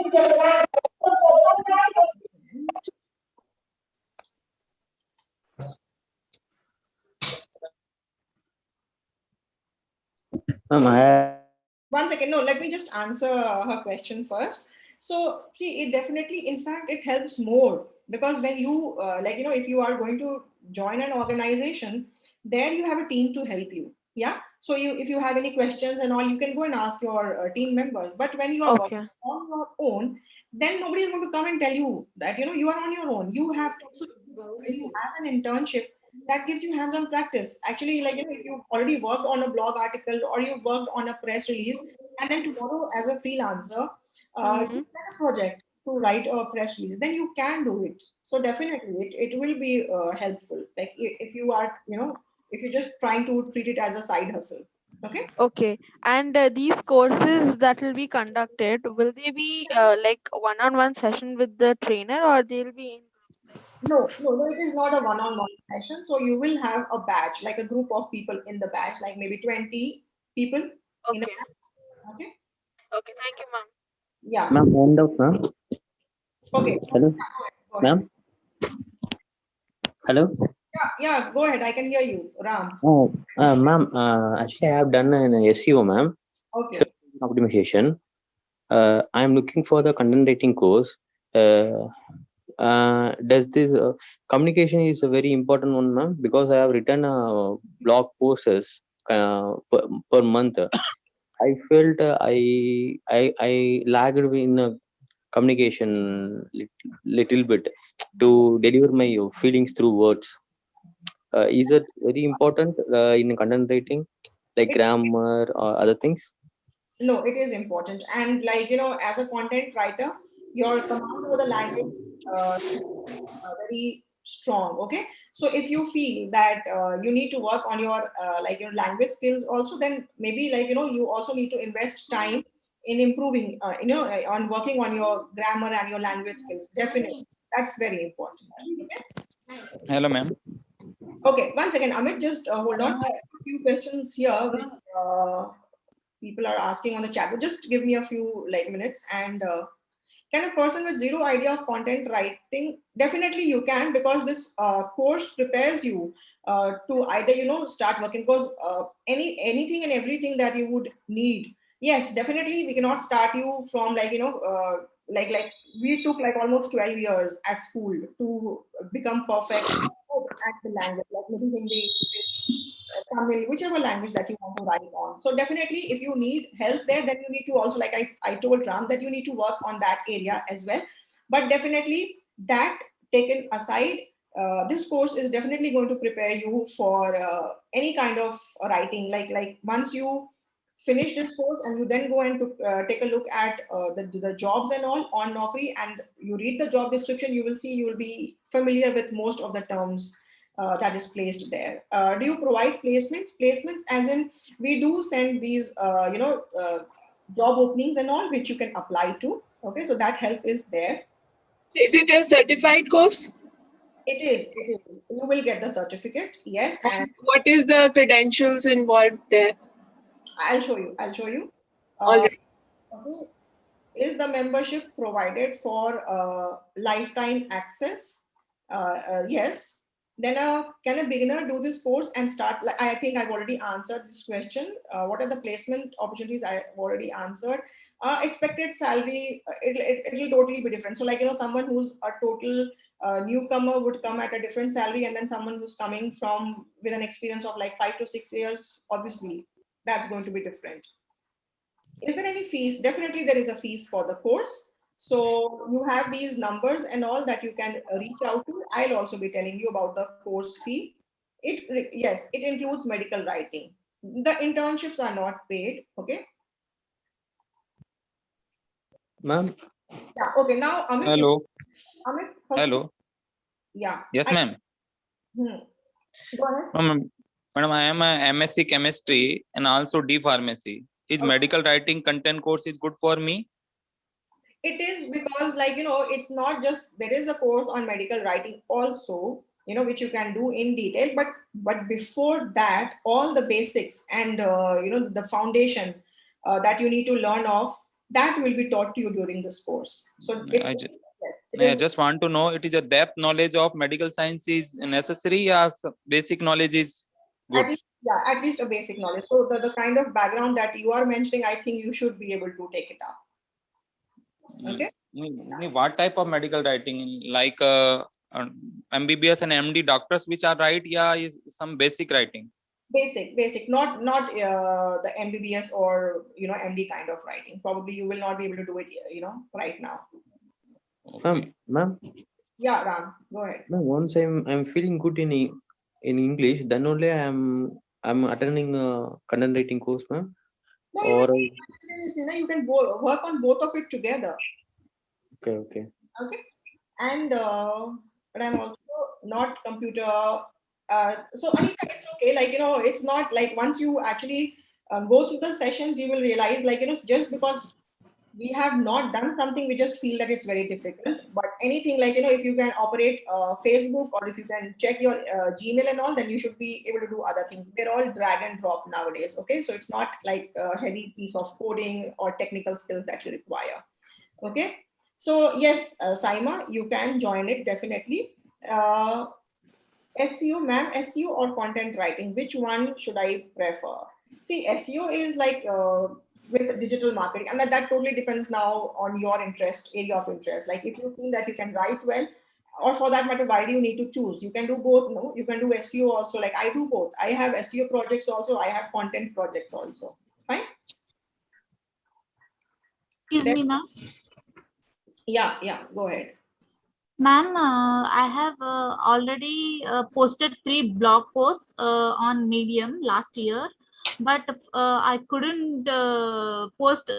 One second. No, let me just answer her question first. So see, it definitely, in fact, it helps more because when you if you are going to join an organization, there you have a team to help you. Yeah, so if you have any questions and all, you can go and ask your team members. But when you are Okay. working on your own, then nobody is going to come and tell you that you are on your own. You have to, so when you have an internship, that gives you hands-on practice. Actually, if you've already worked on a blog article or you've worked on a press release, and then tomorrow as a freelancer, Mm-hmm. you get a project to write a press release, then you can do it. So definitely, it will be helpful. Like if you are, if you're just trying to treat it as a side hustle. Okay. Okay. And these courses that will be conducted, will they be like one-on-one session with the trainer, or they'll be in No, no, no, it is not a one-on-one session. So you will have a batch, like a group of people in the batch, like maybe 20 people in a Okay. batch. Okay. Okay. Thank you, ma'am. Yeah. Ma'am, hand out, ma'am. Okay. Hello, Go ahead. ma'am. Hello. Yeah, yeah, go ahead. I can hear you, Ram. Oh, ma'am. Actually, I have done an SEO, ma'am. Okay. Search optimization. I'm looking for the content writing course. Does this communication is a very important one, ma'am? Because I have written blog posts per month. I felt I lagged in communication little bit to deliver my feelings through words. Is it very important in content writing, like It, grammar or other things? no, it is important. And as a content writer, your command over the language very strong. Okay. So if you feel that you need to work on your your language skills also, then maybe you also need to invest time in improving on working on your grammar and your language skills. Definitely, that's very important. Okay. Hello, ma'am. Okay, one second, Amit, just hold on. I have a few questions here which people are asking on the chat. But just give me a few minutes. And can a person with zero idea of content writing? Definitely, you can, because this course prepares you to either start working, because anything and everything that you would need. Yes, definitely, we cannot start you from like we took like almost 12 years at school to become perfect at the language, like maybe Hindi, English, Tamil, whichever language that you want to write on. So definitely, if you need help there, then you need to also, like I told Ram, that you need to work on that area as well. But definitely, that taken aside, this course is definitely going to prepare you for any kind of writing. Like once you finish this course and you then go and take a look at the jobs and all on Naukri, and you read the job description, you will see, you will be familiar with most of the terms that is placed there. Do you provide placements? Placements, as in, we do send these, job openings and all, which you can apply to. Okay, so that help is there. Is it a certified course? It is. It is. You will get the certificate. Yes, and what is the credentials involved there? I'll show you. I'll show you. All right. Okay. Is the membership provided for lifetime access? Yes. Then can a beginner do this course and start? Like, I think I've already answered this question. What are the placement opportunities? I've already answered. Expected salary, it will totally be different. So someone who's a total newcomer would come at a different salary, and then someone who's coming from with an experience of like 5 to 6 years, obviously that's going to be different. Is there any fees? Definitely there is a fees for the course. So you have these numbers and all that you can reach out to. I'll also be telling you about the course fee. Yes, it includes medical writing. The internships are not paid. Okay. Ma'am. Yeah. Okay. Now, Amit. Hello. Amit. Hello. Yeah. Yes, ma'am. Go ahead. Madam, I am a MSc chemistry and also D pharmacy. Is medical writing content course is good for me? It is, because it's not just, there is a course on medical writing also, which you can do in detail, but before that, all the basics and the foundation that you need to learn of, that will be taught to you during this course. So I just want to know, it is a depth knowledge of medical science is necessary, or basic knowledge is good? At least a basic knowledge. So the kind of background that you are mentioning, I think you should be able to take it up. Okay. What type of medical writing? Like MBBS and MD doctors which are right? Yeah, is some basic writing. Basic, not the MBBS or MD kind of writing. Probably you will not be able to do it, right now. Ma'am, Yeah, Ram, go ahead. no, once I'm feeling good in English, then only I'm attending a content writing course, ma'am. No, Or you can work on both of it together. okay. Okay, and but I'm also not computer. So Anita, it's okay. Like it's not like once you actually go through the sessions, you will realize just because we have not done something, we just feel that it's very difficult. But anything like if you can operate Facebook or if you can check your Gmail and all, then you should be able to do other things. They're all drag and drop nowadays. Okay, so it's not like a heavy piece of coding or technical skills that you require. Okay, so yes, Saima, you can join it definitely. SEO, ma'am, SEO or content writing, which one should I prefer? See, SEO is like with digital marketing, and that totally depends now on your area of interest. Like if you feel that you can write well, or for that matter, why do you need to choose? You can do both. No, you can do SEO also. Like I do both. I have SEO projects also. I have content projects also. Fine. Excuse me, ma'am. Yeah, go ahead. Ma'am, I have already posted 3 blog posts on Medium last year, but I couldn't post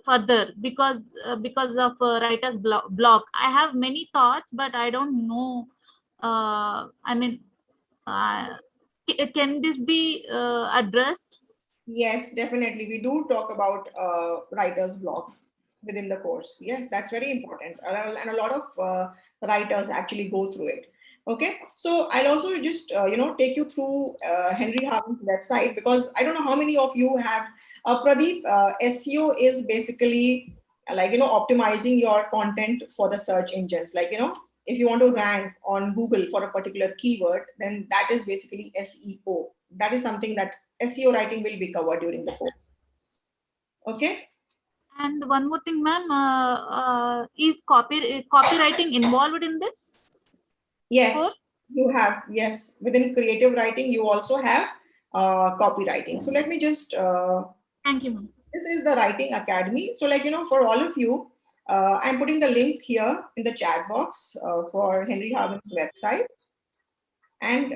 further because of writer's block. I have many thoughts, but I don't know. I mean, can this be addressed? Yes, definitely. We do talk about writer's block within the course. Yes, that's very important. And a lot of writers actually go through it. Okay, so I'll also just take you through Henry Harvin's website, because I don't know how many of you have Pradeep. SEO is basically like optimizing your content for the search engines. Like if you want to rank on Google for a particular keyword, then that is basically SEO. That is something that SEO writing will be covered during the course. Okay. And one more thing, ma'am, is copywriting involved in this? Yes, course? you have. Yes, within creative writing, you also have copywriting. So let me just. Thank you, ma'am. This is the Writing Academy. So for all of you, I'm putting the link here in the chat box for Henry Harvin's website, and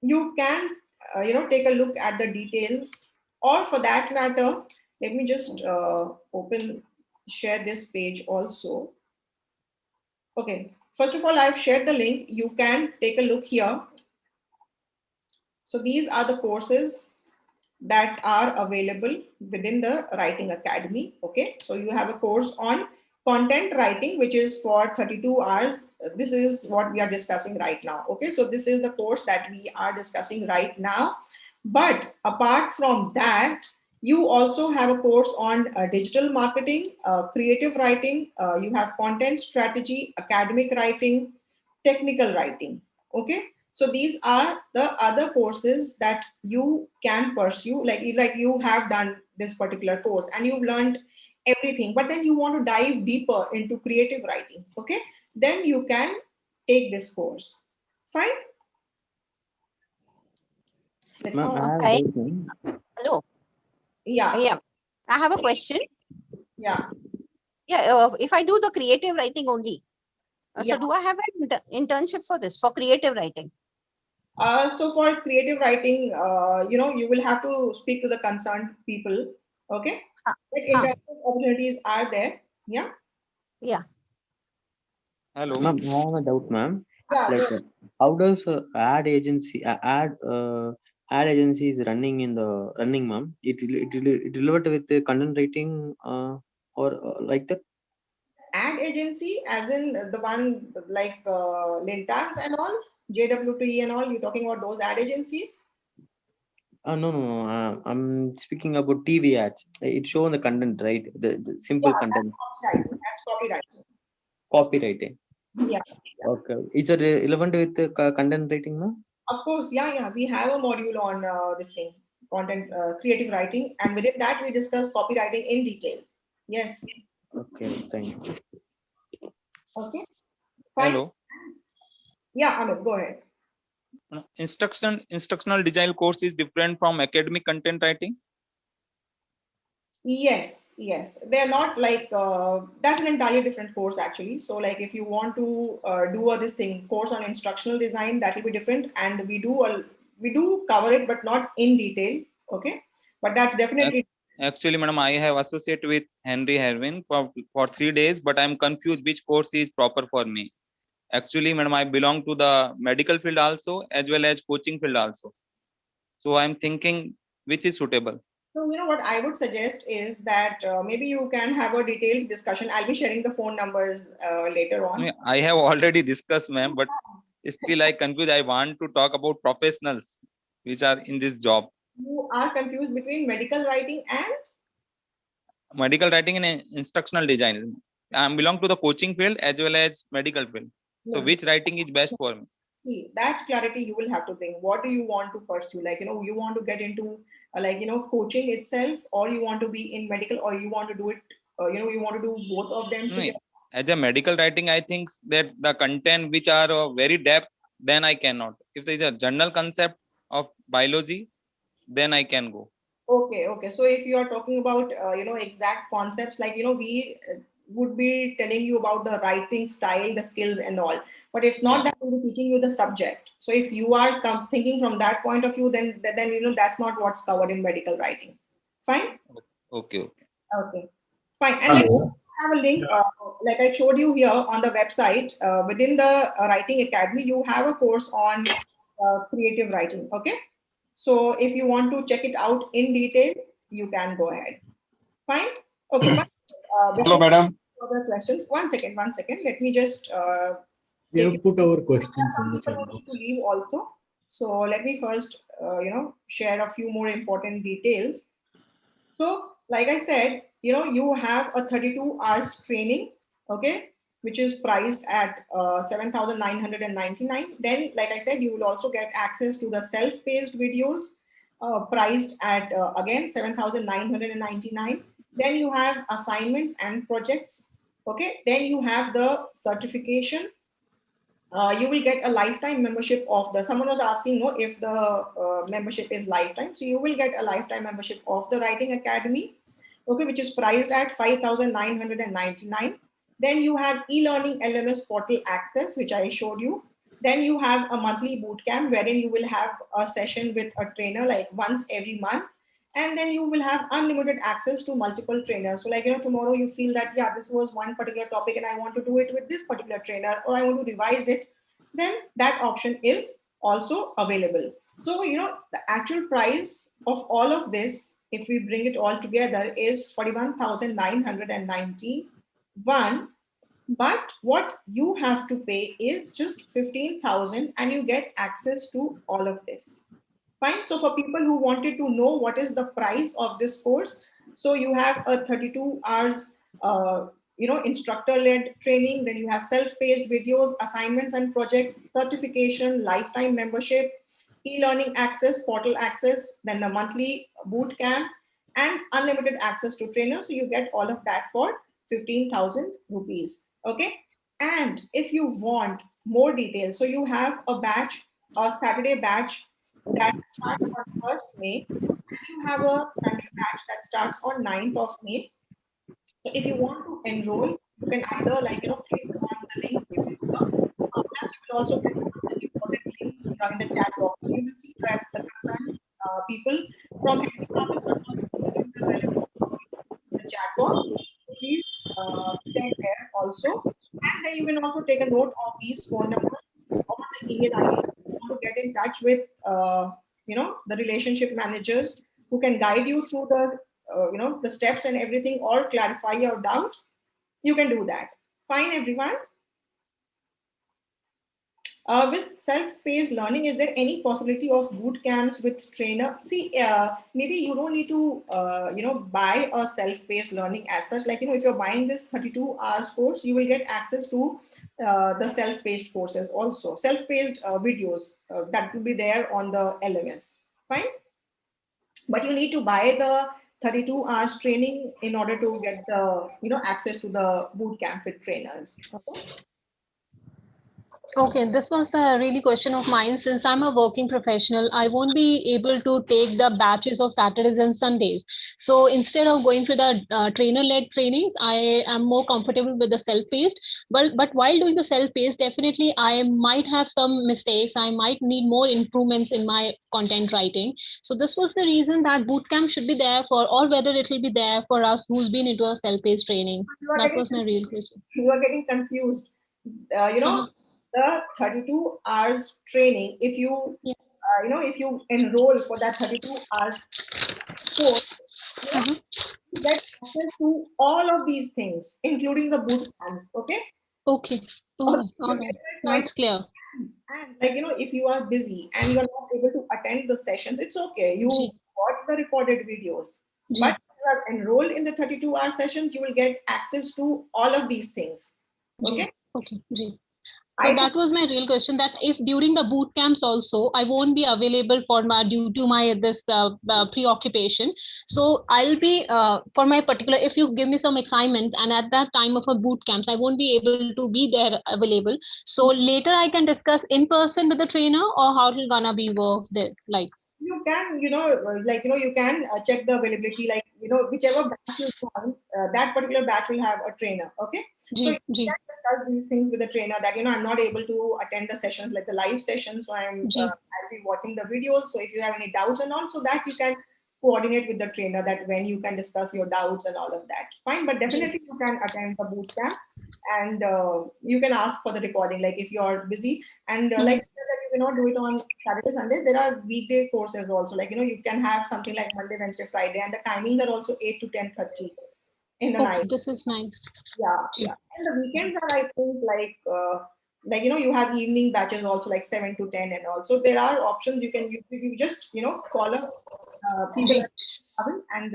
you can take a look at the details, or for that matter, let me just share this page also. Okay, first of all, I've shared the link. You can take a look here. So these are the courses that are available within the Writing Academy. Okay, so you have a course on content writing, which is for 32 hours. This is what we are discussing right now. Okay, so this is the course that we are discussing right now. But apart from that, you also have a course on digital marketing, creative writing, you have content strategy, academic writing, technical writing. Okay, so these are the other courses that you can pursue. Like you have done this particular course and you've learned everything, but then you want to dive deeper into creative writing. Okay, then you can take this course. Fine. Ma'am, I have a doubt, ma'am. Hello. Yeah. I have a question. Yeah. If I do the creative writing only, so do I have an internship for this, for creative writing? So for creative writing, you will have to speak to the concerned people. Okay. Like internship opportunities are there. Yeah. Yeah. Hello. Ma'am, I have a doubt, ma'am. Yeah. Like, how does ad agency is running in the running, ma'am? It delivered with the content writing or like that? Ad agency, as in the one like Lintans and all, JWT and all. You're talking about those ad agencies? No. I'm speaking about TV ads. It shows the content, right? The simple content. That's copywriting. Copywriting. Yeah. Okay. Is it relevant with the content writing, ma'am? Of course, yeah. We have a module on this thing, content creative writing, and within that we discuss copywriting in detail. Yes. Okay, thank you. Okay. Fine. Hello. Yeah, Amit, go ahead. Instructional design course is different from academic content writing. Yes, yes. They're not like that's an entirely different course actually. So like if you want to do this thing course on instructional design, that will be different, and we do cover it, but not in detail. Okay, but that's definitely. Actually, madam, I have associated with Henry Harvin for 3 days, but I'm confused which course is proper for me. Actually, madam, I belong to the medical field also, as well as coaching field also. So I'm thinking which is suitable. So, you know, what I would suggest is that maybe you can have a detailed discussion. I'll be sharing the phone numbers later on. I have already discussed, ma'am, but still I confused. I want to talk about professionals which are in this job. You are confused between medical writing and medical writing and instructional design. I belong to the coaching field as well as medical field. So No. which writing is best for me? See, that clarity you will have to bring. What do you want to pursue? Like, you know, you want to get into coaching itself, or you want to be in medical, or you want to do it, you want to do both of them together. As a medical writing, I think that the content which are very depth, then I cannot. If there is a general concept of biology, then I can go. Okay. So if you are talking about, exact concepts, like, we would be telling you about the writing style, the skills and all, but it's not that we'll be teaching you the subject. So if you are thinking from that point of view, then, that's not what's covered in medical writing. Fine? Okay. Okay. Fine. And let me have a link, like I showed you here on the website, within the Writing Academy, you have a course on creative writing. Okay. So if you want to check it out in detail, you can go ahead. Fine. Okay. Fine. Hello, madam. Further questions. One second. Let me just. We have put our questions some in the people chat who need box. to leave also. So let me first, share a few more important details. So, like I said, you have a 32 hours training, okay, which is priced at 7,999. Then, like I said, you will also get access to the self-paced videos, priced at again 7,999. Then you have assignments and projects, okay. Then you have the certification. You will get a lifetime membership of the, someone was asking, no, if the membership is lifetime. So you will get a lifetime membership of the Writing Academy, okay, which is priced at 5,999. Then you have e-learning LMS portal access, which I showed you. Then you have a monthly boot camp wherein you will have a session with a trainer like once every month. And then you will have unlimited access to multiple trainers. So like, tomorrow you feel that, yeah, this was one particular topic and I want to do it with this particular trainer, or I want to revise it, then that option is also available. So, the actual price of all of this, if we bring it all together, is 41,991. But what you have to pay is just 15,000 and you get access to all of this. Fine. So for people who wanted to know what is the price of this course, so you have a 32 hours, instructor-led training. Then you have self-paced videos, assignments and projects, certification, lifetime membership, e-learning access, portal access, then the monthly boot camp, and unlimited access to trainers. So you get all of that for 15,000 rupees. Okay. And if you want more details, so you have a batch, a Saturday batch that starts on 1st May, and you have a Sunday batch that starts on 9th of May. So if you want to enroll, you can either click on the link given here. Plus, you will also get the important links in the chat box. So you will see that the concerned people from Henry Harvin are also giving the relevant in the chat box. So please check there also. And then you can also take a note of these phone numbers or the email ID. You want to get in touch with, the relationship managers who can guide you through the, the steps and everything, or clarify your doubts. You can do that. Fine, everyone. With self-paced learning, is there any possibility of boot camps with trainer? See, maybe you don't need to, buy a self-paced learning as such. Like, if you're buying this 32 hours course, you will get access to the self-paced courses also, self-paced videos that will be there on the LMS. Fine. But you need to buy the 32 hours training in order to get the access to the boot camp with trainers. Okay. Okay, this was the really question of mine. Since I'm a working professional, I won't be able to take the batches of Saturdays and Sundays. So instead of going for the trainer-led trainings, I am more comfortable with the self-paced. But while doing the self-paced, definitely I might have some mistakes. I might need more improvements in my content writing. So this was the reason that bootcamp should be there for, or whether it will be there for us who's been into a self-paced training. That was my real question. You are getting confused. The 32 hours training, if you if you enroll for that 32 hours course, you get access to all of these things, including the boot camps. Okay. Okay. Oh, all right. Now it's clear. And if you are busy and you are not able to attend the sessions, it's okay. You watch the recorded videos. But if you are enrolled in the 32-hour sessions, you will get access to all of these things. Okay. Okay. So that was my real question, that if during the boot camps also I won't be available for my due to my this preoccupation, so I'll be for my particular, if you give me some assignment and at that time of a boot camps I won't be able to be there available, so later I can discuss in person with the trainer, or how it gonna be work there, like you can you can check the availability, whichever batch you join, that particular batch will have a trainer. Okay. So you can discuss these things with the trainer that I'm not able to attend the sessions, like the live sessions, so I'll be watching the videos, so if you have any doubts and all, so that you can coordinate with the trainer, that when you can discuss your doubts and all of that. Fine. But definitely you can attend the boot camp, and you can ask for the recording, like if you're busy, and like that you cannot do it on Saturday, Sunday. There are weekday courses also, like you can have something like Monday, Wednesday, Friday, and the timings are also 8 to 10:30 in the night. This is nice. Yeah. And the weekends are, I think, like you have evening batches also, like 7 to 10 and all. So there are options. You can you just call up people at Harvin, and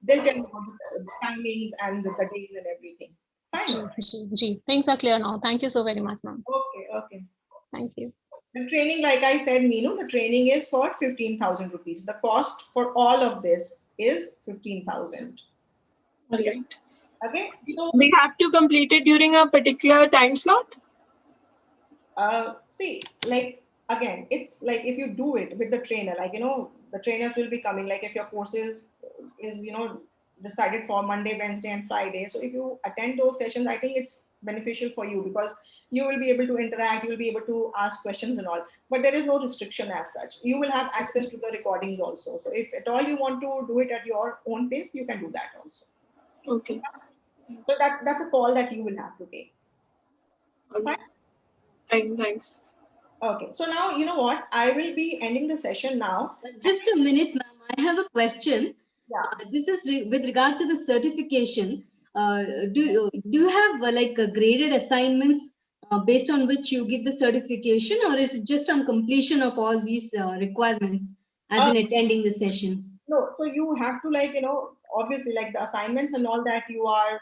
they'll tell you about the timings and the days and everything. Fine. Things are clear now. Thank you so very much, ma'am. Okay. Thank you. The training, like I said, Meenu, the training is for 15,000 rupees. The cost for all of this is 15,000. All right. Okay. So we have to complete it during a particular time slot. See, like again, it's like if you do it with the trainer, like the trainers will be coming. Like if your course is decided for Monday, Wednesday, and Friday. So if you attend those sessions, I think it's beneficial for you, because you will be able to interact, you will be able to ask questions and all. But there is no restriction as such. You will have access to the recordings also. So if at all you want to do it at your own pace, you can do that also. Okay. So that's a call that you will have to take. Thanks. Okay, so now you know what? I will be ending the session now. Just a minute, ma'am. I have a question. Yeah. This is with regard to the certification. Do you have graded assignments based on which you give the certification, or is it just on completion of all these requirements as in attending the session? No, so you have to obviously like the assignments and all that you are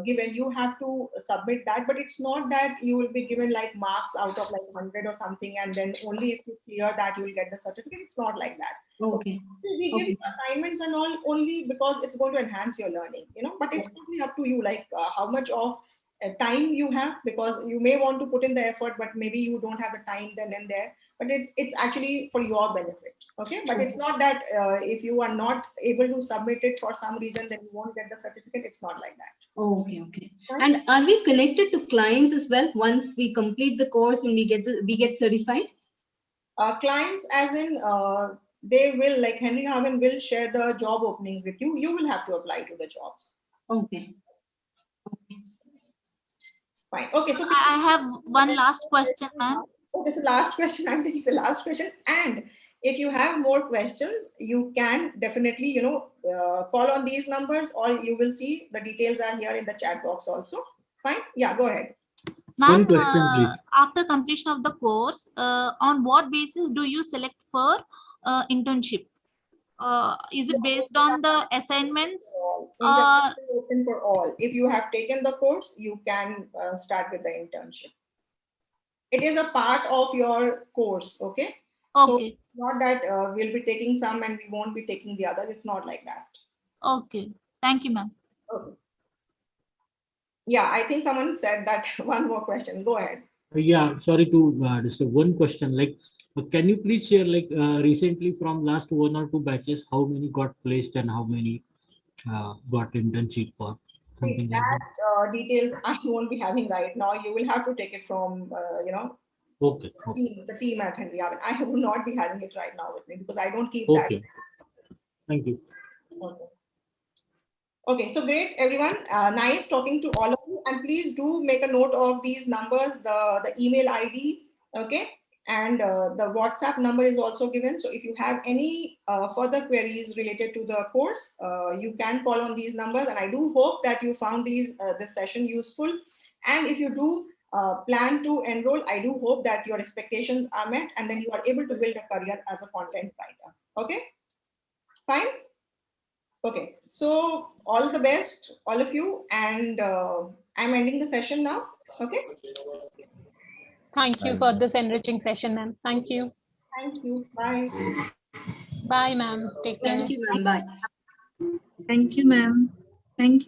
given, you have to submit that, but it's not that you will be given like marks out of like 100 or something, and then only if you clear that you will get the certificate. It's not like that. Okay. We give you assignments and all only because it's going to enhance your learning, but it's totally up to you, like how much of time you have, because you may want to put in the effort, but maybe you don't have the time then and there, but it's actually for your benefit. Okay. But it's not that if you are not able to submit it for some reason, then you won't get the certificate. It's not like that. Okay. And are we connected to clients as well once we complete the course and we get certified? Clients as in they will, like Henry Harvin will share the job openings with you. You will have to apply to the jobs. Okay. Fine. Okay. So I have one last question, ma'am. Okay. So last question. I'm taking the last question. And if you have more questions, you can definitely, call on these numbers, or you will see the details are here in the chat box also. Fine. Yeah, go ahead. One question, please. After completion of the course, on what basis do you select for internship? Is it based on the assignments? Internship is open for all. If you have taken the course, you can start with the internship. It is a part of your course. Okay. Okay. So not that we'll be taking some and we won't be taking the others. It's not like that. Okay. Thank you, ma'am. Okay. Yeah, I think someone said that. One more question. Go ahead. Yeah, sorry to disturb. One question, like, can you please share, like, recently from last 1 or 2 batches, how many got placed and how many got internship or See, something like that? that details I won't be having right now. You will have to take it from, Okay, okay, the team at Henry Harvin. I will not be having it right now with me because I don't keep that. okay. Thank you. Okay. Okay, so great, everyone. Nice talking to all of you. And please do make a note of these numbers, the email ID, okay? And the WhatsApp number is also given. So if you have any further queries related to the course, you can call on these numbers. And I do hope that you found this session useful. And if you do plan to enroll, I do hope that your expectations are met and then you are able to build a career as a content writer. Okay, fine. Okay, so all the best, all of you, and I'm ending the session now. Okay, Thank you for this enriching session, ma'am. Thank you. thank you. Bye. Bye, ma'am. Take care. Thank you, ma'am. Bye. Thank you, ma'am. Thank you.